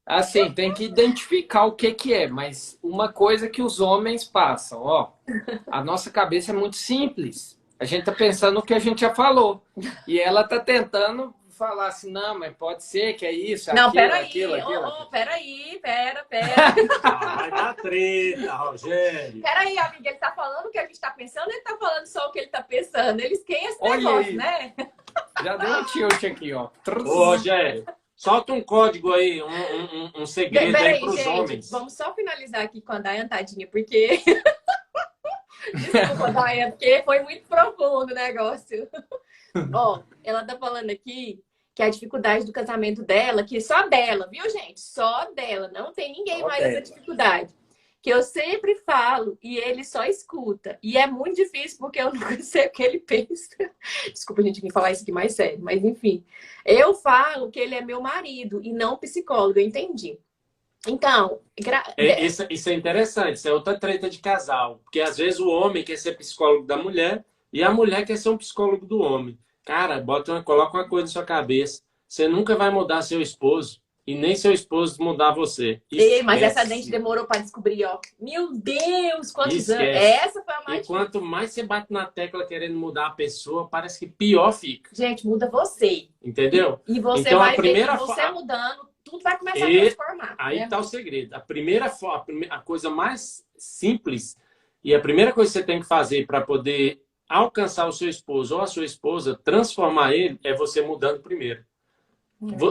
Assim, tem que identificar o que é, mas uma coisa que os homens passam, ó, a nossa cabeça é muito simples. A gente tá pensando no que a gente já falou. E ela tá tentando falar assim, não, mas pode ser que é isso, não, aquilo, peraí, aquilo. Peraí. Vai dar treta, Rogério. Peraí, amiga, ele tá falando o que a gente tá pensando, ele tá falando só o que ele tá pensando. Eles quem é esse Olha negócio, aí. né? Já deu um tilt aqui, ó. Ô, Rogério, solta um código aí, um segredo aí para os gente, homens. vamos só finalizar aqui com a Dayan, tadinha, porque... Desculpa, Dayan, porque foi muito profundo o negócio. Ó, ela tá falando aqui que a dificuldade do casamento dela, que só dela, viu, gente? Só dela, não tem ninguém Só mais dela. essa dificuldade. Que eu sempre falo e ele só escuta. E é muito difícil porque eu não sei o que ele pensa. Desculpa, gente, quem falar isso aqui mais sério, mas enfim. Eu falo que ele é meu marido e não psicólogo, eu entendi. Então, Isso é interessante, isso é outra treta de casal. Porque às vezes o homem quer ser psicólogo da mulher e a mulher quer ser um psicólogo do homem. Cara, coloca uma coisa na sua cabeça. Você nunca vai mudar seu esposo e nem seu esposo mudar você. Ei, mas essa Esquece. dente demorou para descobrir, ó. Meu Deus, quantos anos. Esquece. Essa foi a mais E quanto mais você bate na tecla querendo mudar a pessoa, parece que pior fica. Gente, muda você. Entendeu? E você Então, vai a primeira ver que você mudando, tudo vai começar a E transformar. aí né? está o segredo. A coisa mais simples e a primeira coisa que você tem que fazer para poder alcançar o seu esposo ou a sua esposa, transformar ele, é você mudando primeiro.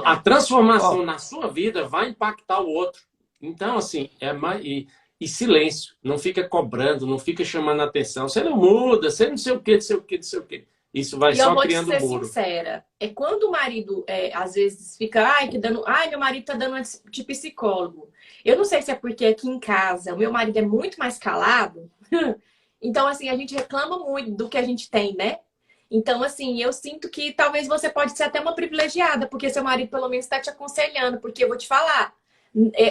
A transformação na sua vida vai impactar o outro. Então, assim, e silêncio. Não fica cobrando, não fica chamando a atenção. Você não muda, você não sei o quê, não sei o quê, não sei o quê. Isso vai E eu só vou te criando ser muro. sincera. É quando o marido, às vezes, fica, meu marido tá dando de psicólogo. Eu não sei se é porque aqui em casa o meu marido é muito mais calado. Então, assim, a gente reclama muito do que a gente tem, né? Então, assim, eu sinto que talvez você pode ser até uma privilegiada, porque seu marido pelo menos está te aconselhando, porque eu vou te falar.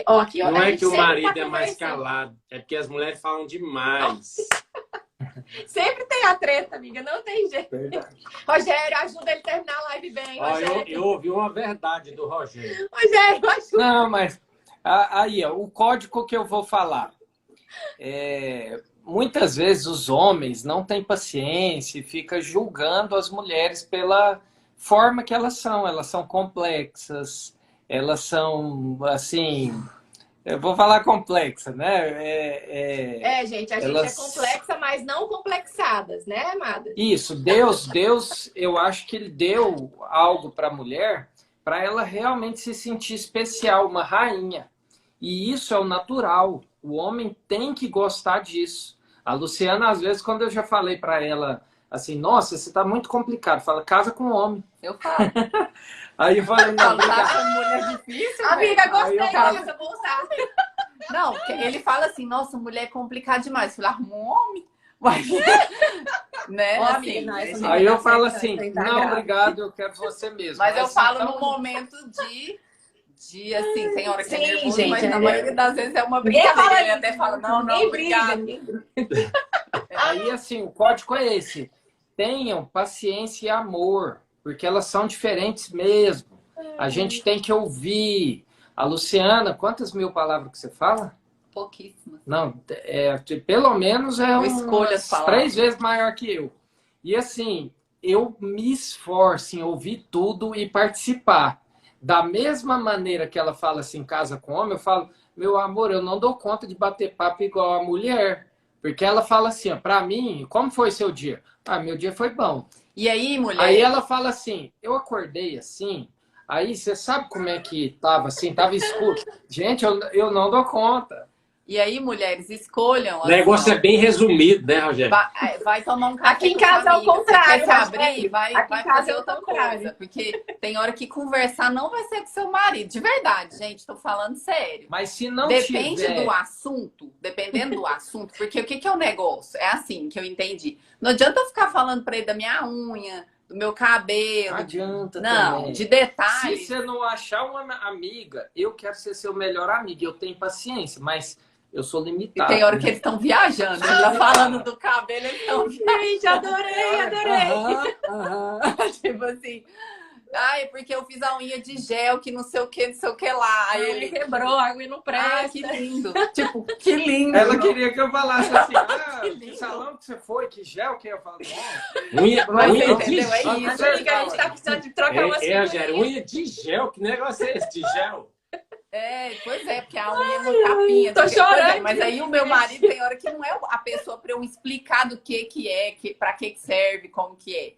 Ó, aqui, Não a é gente que o sempre marido tá é mais conversando. calado, é porque as mulheres falam demais. Sempre tem a treta, amiga, não tem jeito. Verdade. Rogério, ajuda ele a terminar a live bem, Ó, Rogério. eu ouvi uma verdade do Rogério. Rogério, ajuda. Não, mas aí, ó, o código que eu vou falar. Muitas vezes os homens não têm paciência e ficam julgando as mulheres pela forma que elas são. Elas são complexas, elas são, assim, eu vou falar complexa, né? Gente, a elas- gente é complexa, mas não complexadas, né, amada? Isso, Deus, eu acho que ele deu algo para a mulher para ela realmente se sentir especial, uma rainha. E isso é o natural. O homem tem que gostar disso. A Luciana, às vezes, quando eu já falei para ela assim, nossa, você tá muito complicado, fala, casa com homem. Eu falo. Aí eu falei, não, obrigado. Tá mulher difícil, Amiga, velho. gostei Aí eu falo- dessa, vou usar. Não, porque ele fala assim, nossa, mulher é complicada demais. Eu falei, arruma um homem. Mas, né? Ó, assim, amiga, não, essa assim, Aí eu tá falo certa, assim, tá não, grave. obrigado, eu quero você mesmo. mas eu falo então- no momento de assim, tem hora que é Sim, nervoso, gente, mas na é. maioria das vezes é uma Ninguém brincadeira. fala Ele até isso, fala, não, ninguém obrigado. briga, ninguém- Aí, assim, o código é esse. Tenham paciência e amor, porque elas são diferentes mesmo. A gente tem que ouvir. A Luciana, quantas mil palavras que você fala? Pouquíssimas. Não, pelo menos é Eu escolho as umas palavras. 3 vezes maior que eu. E assim, eu me esforço em ouvir tudo e participar. Da mesma maneira que ela fala assim, casa com homem, eu falo, meu amor, eu não dou conta de bater papo igual a mulher. Porque ela fala assim, ó, pra mim, como foi seu dia? Ah, meu dia foi bom. E aí, mulher? Aí ela fala assim, eu acordei assim, aí você sabe como é que tava assim, tava escuro. Gente, eu não dou conta. E aí, mulheres, escolham. O negócio ó, é bem resumido, né, Rogério? vai tomar um café. Aqui em com casa sua é o amiga. contrário, Você quer se Rogério. abrir, vai Aqui em casa fazer é o outra contrário. coisa. Porque tem hora que conversar não vai ser com seu marido. De verdade, gente, tô falando sério. Mas se não Depende tiver... do assunto, dependendo do assunto, porque o que é o negócio? É assim que eu entendi. Não adianta eu ficar falando pra ele da minha unha, do meu cabelo. Não adianta Não, também. de Se detalhes. você não achar uma amiga, eu quero ser seu melhor amigo. Eu tenho paciência, mas eu sou E limitado. tem hora que eles estão viajando. Ele tá falando do cabelo, eles estão Gente, adorei, adorei. Aham, aham. tipo assim. Ai, porque eu fiz a unha de gel, que não sei o que, não sei o que lá. Aí Ele ele. quebrou, a água não presta. Ah, que lindo. Tipo, que lindo. Ela queria que eu falasse assim, Que que lindo. salão que você foi, que gel que eu falo. Bom, Unha, Mas unha você de entendeu? É gel. isso. Amiga, a gente tá precisando de trocar umas Rogério, figurinhas. unha de gel? Que negócio é esse de gel? Pois é, porque a unha é uma capinha. Tô chorando. Mas aí o meu marido tem hora que não é a pessoa para eu explicar do que é, para que serve, como que é.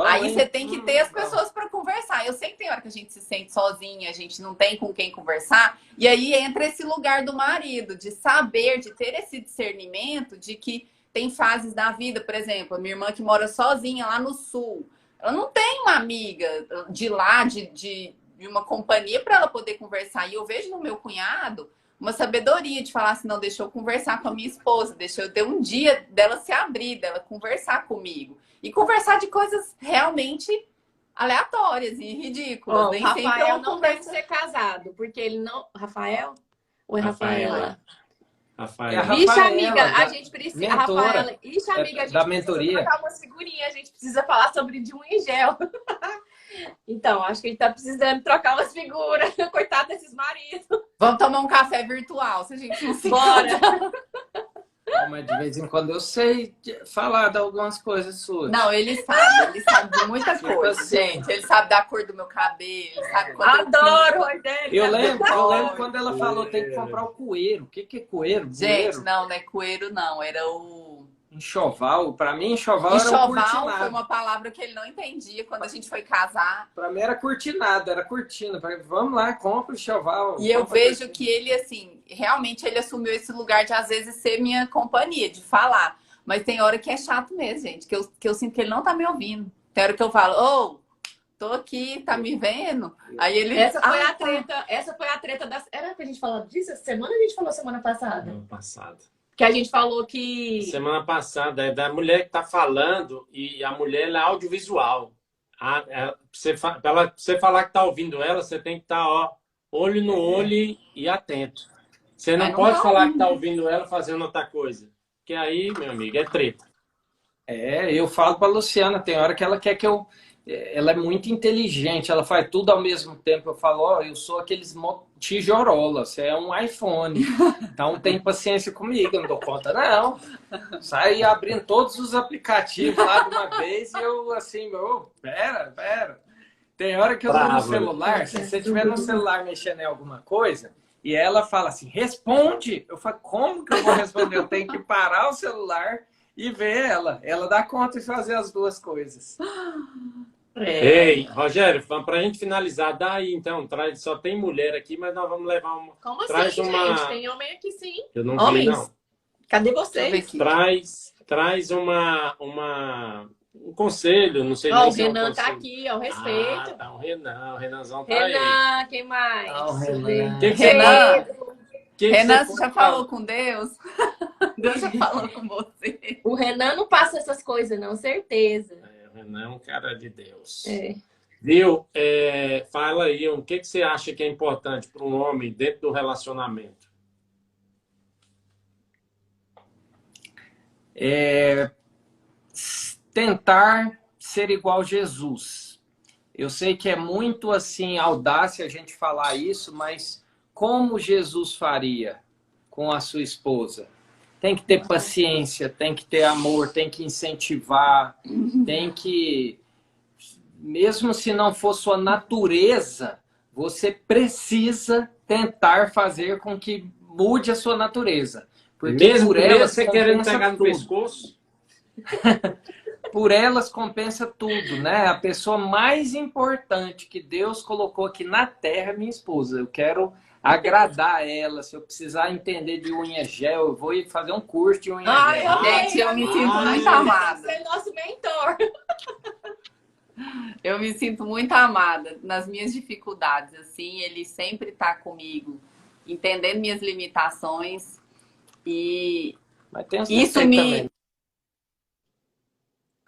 Aí você tem que ter as pessoas para conversar. Eu sei que tem hora que a gente se sente sozinha, a gente não tem com quem conversar. E aí entra esse lugar do marido, de saber, de ter esse discernimento de que tem fases da vida. Por exemplo, a minha irmã que mora sozinha lá no sul, ela não tem uma amiga de lá, de uma companhia para ela poder conversar. E eu vejo no meu cunhado uma sabedoria de falar assim, não, deixa eu conversar com a minha esposa, deixa eu ter um dia dela se abrir, dela conversar comigo. E conversar de coisas realmente aleatórias e ridículas. O Rafael não deve ser casado, porque ele não... Rafael? Ou é Rafaela? Rafaela. Ixi, amiga, a gente precisa... mentora, Rafaela, ixi, amiga, a gente da precisa mentoria. trocar umas figurinhas, a gente precisa falar sobre de unha em gel. Então, acho que a gente tá precisando trocar umas figuras. Coitado desses maridos. Vamos tomar um café virtual, se a gente não se Bora! Mas de vez em quando eu sei falar de algumas coisas suas. Não, ele sabe de muita coisa, assim. gente. Ele sabe da cor do meu cabelo, ele sabe quando Adoro, Rogério! Eu lembro quando ela falou tem que comprar o coeiro. O que é coeiro? Gente, não é coeiro, não. Era o... Enxoval. Pra mim, enxoval era um Enxoval cortinado. foi uma palavra que ele não entendia quando a gente foi casar. Pra mim era cortinado, era cortina. Vamos lá, compra o enxoval. E eu vejo que ele, assim, realmente ele assumiu esse lugar de, às vezes, ser minha companhia, de falar. Mas tem hora que é chato mesmo, gente, que eu sinto que ele não tá me ouvindo. Tem hora que eu falo, tô aqui, tá me vendo? Aí ele... Essa foi a treta, essa foi a treta das... Era pra gente falar disso essa semana ou a gente falou semana passada? Ano passado. Que a gente falou que... Semana passada, é da mulher que tá falando e a mulher ela é audiovisual. Pra você falar que tá ouvindo ela, você tem que estar, olho no olho e atento. Você não pode falar que tá ouvindo ela fazendo outra coisa. Que aí, meu amigo, é treta. Eu falo pra Luciana, tem hora que ela quer que eu... Ela é muito inteligente, ela faz tudo ao mesmo tempo. Eu falo, eu sou aqueles tijorola, você é um iPhone. Então tem paciência comigo, eu não dou conta, não. Sai abrindo todos os aplicativos lá de uma vez e eu assim, pera. Tem hora que eu tô no celular, se você estiver no celular mexendo em alguma coisa, e ela fala assim, responde. Eu falo, como que eu vou responder? Eu tenho que parar o celular e ver ela. Ela dá conta de fazer as duas coisas. Ei, Rogério, pra gente finalizar, daí então, só tem mulher aqui, mas nós vamos levar uma... Como assim, gente? Tem homem aqui sim. Eu não Homens? vi, não. Cadê vocês? Traz um conselho, não sei nem O se é um Renan conselho. tá aqui, o respeito. Tá o Renanzão tá aí. Renan, quem mais? O Renan. Que você Renan, você já falou com Deus? Deus já falou com você. O Renan não passa essas coisas, não, certeza. O Renan é um cara de Deus. É. Viu? Fala aí, o que você acha que é importante para um homem dentro do relacionamento? Tentar ser igual a Jesus. Eu sei que é muito assim audácia a gente falar isso, mas como Jesus faria com a sua esposa? Tem que ter paciência, tem que ter amor, tem que incentivar, tem que, mesmo se não for sua natureza, você precisa tentar fazer com que mude a sua natureza. Porque mesmo por elas você querendo pegar no tudo. pescoço? Por elas compensa tudo, né? A pessoa mais importante que Deus colocou aqui na Terra é minha esposa. Eu quero agradar ela. Se eu precisar entender de unha gel, eu vou fazer um curso de unha gel. Gente, eu me sinto muito amada. Você é nosso mentor. Eu me sinto muito amada nas minhas dificuldades. Assim, ele sempre tá comigo, entendendo minhas limitações. E Mas tem isso me... também.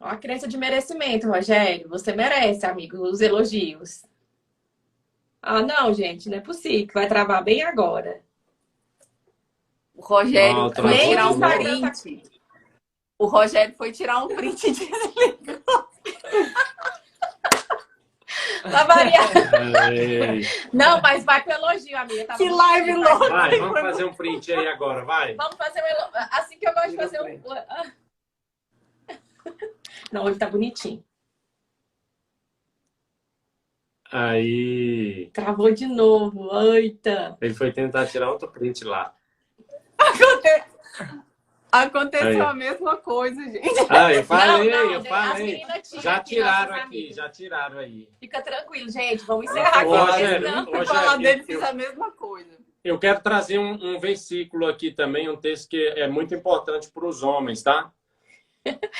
Uma crença de merecimento, Rogério. Você merece, amigo, os elogios. Ah, não, gente, não é possível. Que vai travar bem agora. O Rogério foi nem tirar o um Instagram print. O Rogério foi tirar um print de Pra variar. Não, mas vai pro elogio, amiga. Tá Que bom? live louca! Vai, vamos fazer um print aí agora, vai. Vamos fazer um elogio. Assim que eu gosto de fazer um... Não, hoje tá bonitinho. Aí Travou de novo. Eita. ele foi tentar tirar outro print lá. Aconteceu Aí. a mesma coisa, gente. Ah, eu falei, Não, eu as falei. meninas tiram Já aqui, tiraram nossas aqui, amigas. já tiraram aí. Fica tranquilo, gente. Vamos encerrar Ô, aqui. Rogério, Senão... ô, O Rogério, falar dele eu- fez a mesma coisa. Eu quero trazer um versículo aqui também, um texto que é muito importante para os homens, tá?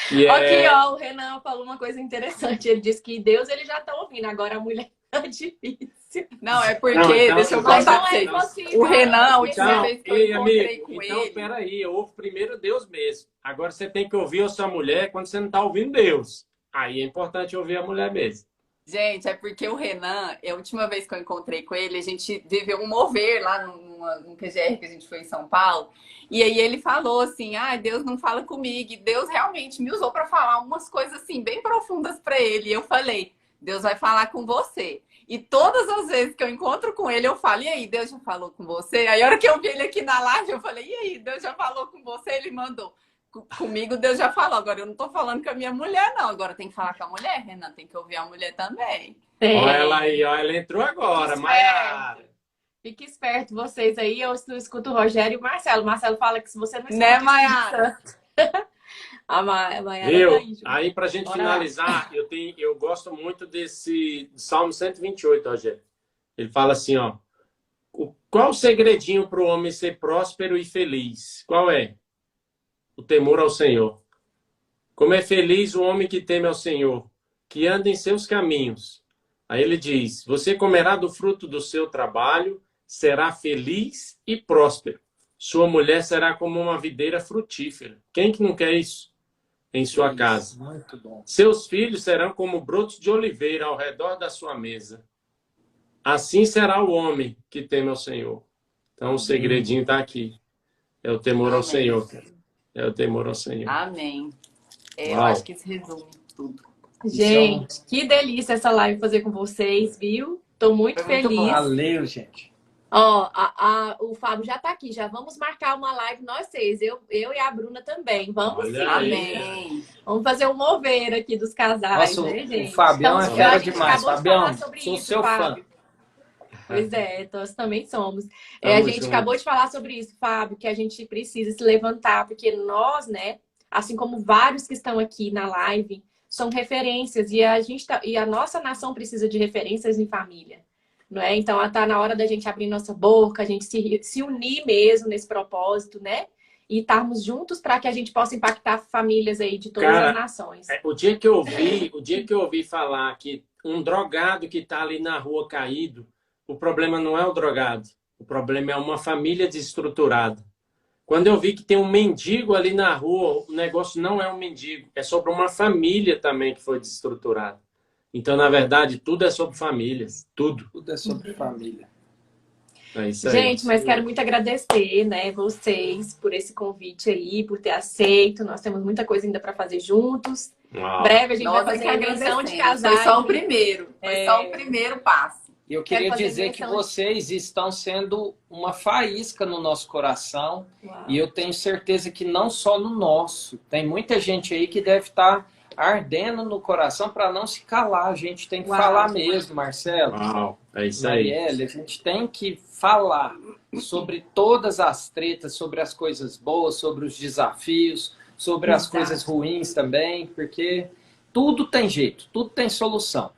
Que Aqui, é... ó, o Renan falou uma coisa interessante. Ele disse que Deus ele já tá ouvindo, agora a mulher tá difícil. Não, é porque, Não, então, deixa eu então, Mas contar não pra é vocês. impossível. O Renan, a porque- última vez que eu encontrei amigo, com então ele. peraí, eu ouvo primeiro Deus mesmo. Agora você tem que ouvir a sua mulher quando você não está ouvindo Deus. Aí é importante ouvir a mulher mesmo. Gente, é porque o Renan, a última vez que eu encontrei com ele, a gente viveu um mover lá num QGR que a gente foi em São Paulo. E aí ele falou assim: ah, Deus não fala comigo. E Deus realmente me usou para falar umas coisas assim, bem profundas para ele. E eu falei: Deus vai falar com você. E todas as vezes que eu encontro com ele, eu falo: e aí, Deus já falou com você? Aí a hora que eu vi ele aqui na live, eu falei: e aí, Deus já falou com você? Ele mandou. Comigo Deus já falou, agora eu não tô falando com a minha mulher, não. Agora tem que falar com a mulher, Renan, tem que ouvir a mulher também. Olha ela aí, ó, ela entrou agora, Maiara. Fique esperto vocês aí. Eu escuto o Rogério e o Marcelo. O Marcelo fala que se você não escuta... Né, Maiara? A Maiara Viu? tá aí, Ju. Aí, pra gente Bora finalizar, eu gosto muito desse Salmo 128, Rogério. Ele fala assim, ó. Qual o segredinho para o homem ser próspero e feliz? Qual é? O temor ao Senhor. Como é feliz o homem que teme ao Senhor, que anda em seus caminhos. Aí ele diz, você comerá do fruto do seu trabalho, será feliz e próspero. Sua mulher será como uma videira frutífera. Quem que não quer isso em sua casa? Muito bom. Seus filhos serão como brotos de oliveira ao redor da sua mesa. Assim será o homem que teme ao Senhor. Então o segredinho está aqui. É o temor ao Senhor. É o temor ao Senhor. Amém. Eu Uau. acho que isso resume tudo. Gente, que delícia essa live fazer com vocês, viu? Tô muito Foi muito feliz. bom. Valeu, gente. Ó, o Fábio já tá aqui. Já vamos marcar uma live nós seis. Eu e a Bruna também. Vamos Olha sim. aí. Amém. Vamos fazer um mover aqui dos casais, Nossa, né, gente? o Fabião é a fera gente demais. acabou de Fabião, falar sobre sou isso, seu Fábio. Pois é, nós também somos. Tamo A gente junto. acabou de falar sobre isso, Fábio, que a gente precisa se levantar, porque nós, né, assim como vários que estão aqui na live, são referências e a nossa nação precisa de referências em família, não é? Então, tá na hora da gente abrir nossa boca, a gente se unir mesmo nesse propósito, né? E estarmos juntos para que a gente possa impactar famílias aí de todas Cara, as nações. O dia que eu ouvi falar que um drogado que está ali na rua caído, o problema não é o drogado, o problema é uma família desestruturada. Quando eu vi que tem um mendigo ali na rua, o negócio não é um mendigo, é sobre uma família também que foi desestruturada. Então, na verdade, tudo é sobre famílias, tudo. Tudo é sobre família. É isso aí. Gente, mas quero muito agradecer, né, vocês por esse convite aí, por ter aceito. Nós temos muita coisa ainda para fazer juntos. Uau. Em breve a gente Nós vai é que fazer a menção de agradecemos. casais. Foi só o primeiro. Foi É. só o primeiro passo. E eu Quero queria fazer dizer que menção de- vocês estão sendo uma faísca no nosso coração. Uau. E eu tenho certeza que não só no nosso. Tem muita gente aí que deve estar ardendo no coração para não se calar. A gente tem que Uau. falar mesmo, Marcelo. Uau, é isso aí. Marielle, a gente tem que falar sobre todas as tretas, sobre as coisas boas, sobre os desafios, sobre as Exato. coisas ruins também, porque tudo tem jeito, tudo tem solução.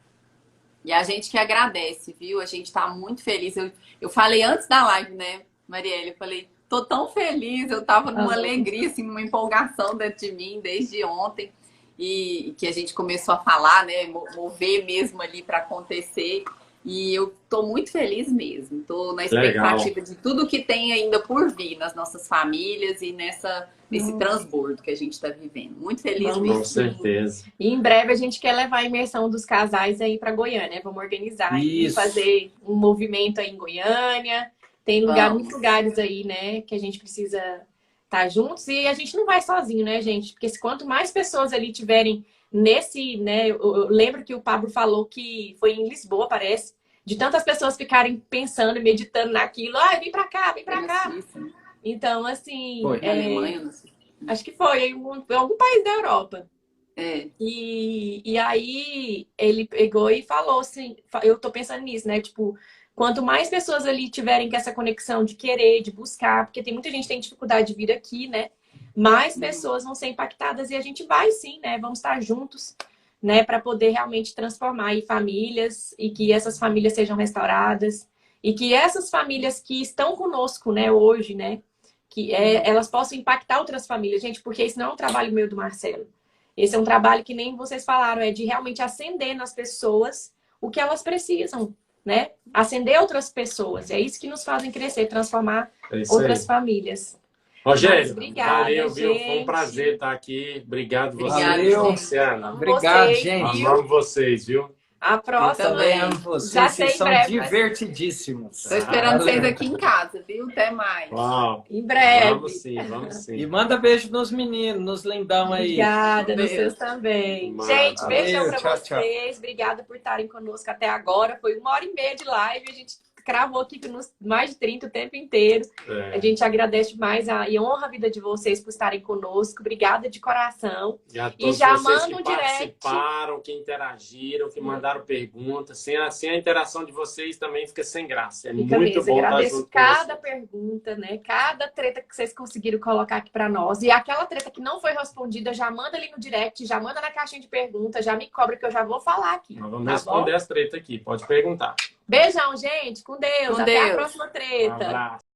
E a gente que agradece, viu? A gente tá muito feliz. Eu falei antes da live, né, Marielle? Eu falei, tô tão feliz. Eu tava numa alegria, assim, numa empolgação dentro de mim desde ontem. E que a gente começou a falar, né? Mover mesmo ali para acontecer. E eu tô muito feliz mesmo. Tô na expectativa de tudo que tem ainda por vir nas nossas famílias e nesse transbordo que a gente está vivendo. Muito feliz Vamos mesmo. Com certeza. E em breve a gente quer levar a imersão dos casais aí para Goiânia. Vamos organizar e Isso. fazer um movimento aí em Goiânia. Tem muitos lugares aí, né, que a gente precisa estar juntos. E a gente não vai sozinho, né, gente? Porque quanto mais pessoas ali tiverem nesse, né, eu lembro que o Pablo falou que foi em Lisboa, parece, de tantas pessoas ficarem pensando e meditando naquilo. Ah, vem para cá, vem para cá. Então, assim, Foi. Na Alemanha, não sei. acho que foi em algum país da Europa. É. E aí ele pegou e falou assim, eu tô pensando nisso, né? Tipo, quanto mais pessoas ali tiverem com essa conexão de querer, de buscar, porque tem muita gente que tem dificuldade de vir aqui, né? Mais pessoas vão ser impactadas e a gente vai sim, né? Vamos estar juntos, né? Para poder realmente transformar aí famílias e que essas famílias sejam restauradas e que essas famílias que estão conosco, né, hoje, né? Que elas possam impactar outras famílias, gente, porque isso não é um trabalho meu do Marcelo. Esse é um trabalho que nem vocês falaram, é de realmente acender nas pessoas o que elas precisam, né? Acender outras pessoas. É isso que nos fazem crescer, transformar outras famílias. Rogério, obrigada, valeu, viu? Foi um gente. prazer estar aqui. Obrigado Obrigada, vocês, Valeu. Luciana. Obrigado, vocês, gente. viu? Amamos vocês, viu? A Eu próxima. também também. amo vocês, Já vocês sei são em breve, divertidíssimos. Tô esperando Valeu. vocês aqui em casa, viu? Até mais. Uau. Em breve. Vamos sim, vamos sim. E manda beijo nos meninos, nos lindão aí. Obrigada, Um nos beijo. seus também. Mano. Gente, beijão Valeu, pra tchau, tchau. vocês. Obrigada por estarem conosco até agora. Foi 1h30 de live. A gente cravou aqui nos mais de 30 o tempo inteiro. É. A gente agradece demais e honra a vida de vocês por estarem conosco. Obrigada de coração. E a todos já vocês manda que um direct. participaram, que interagiram, que mandaram perguntas. Sem a interação de vocês também fica sem graça. É Fica muito mesmo. bom estar Agradeço junto com cada vocês. pergunta, né? Cada treta que vocês conseguiram colocar aqui pra nós. E aquela treta que não foi respondida, já manda ali no direct, já manda na caixinha de perguntas, já me cobra que eu já vou falar aqui. Nós vamos tá responder bom? as tretas aqui. Pode perguntar. Beijão, gente. Com Deus. Com Até a Deus. próxima Um treta. abraço.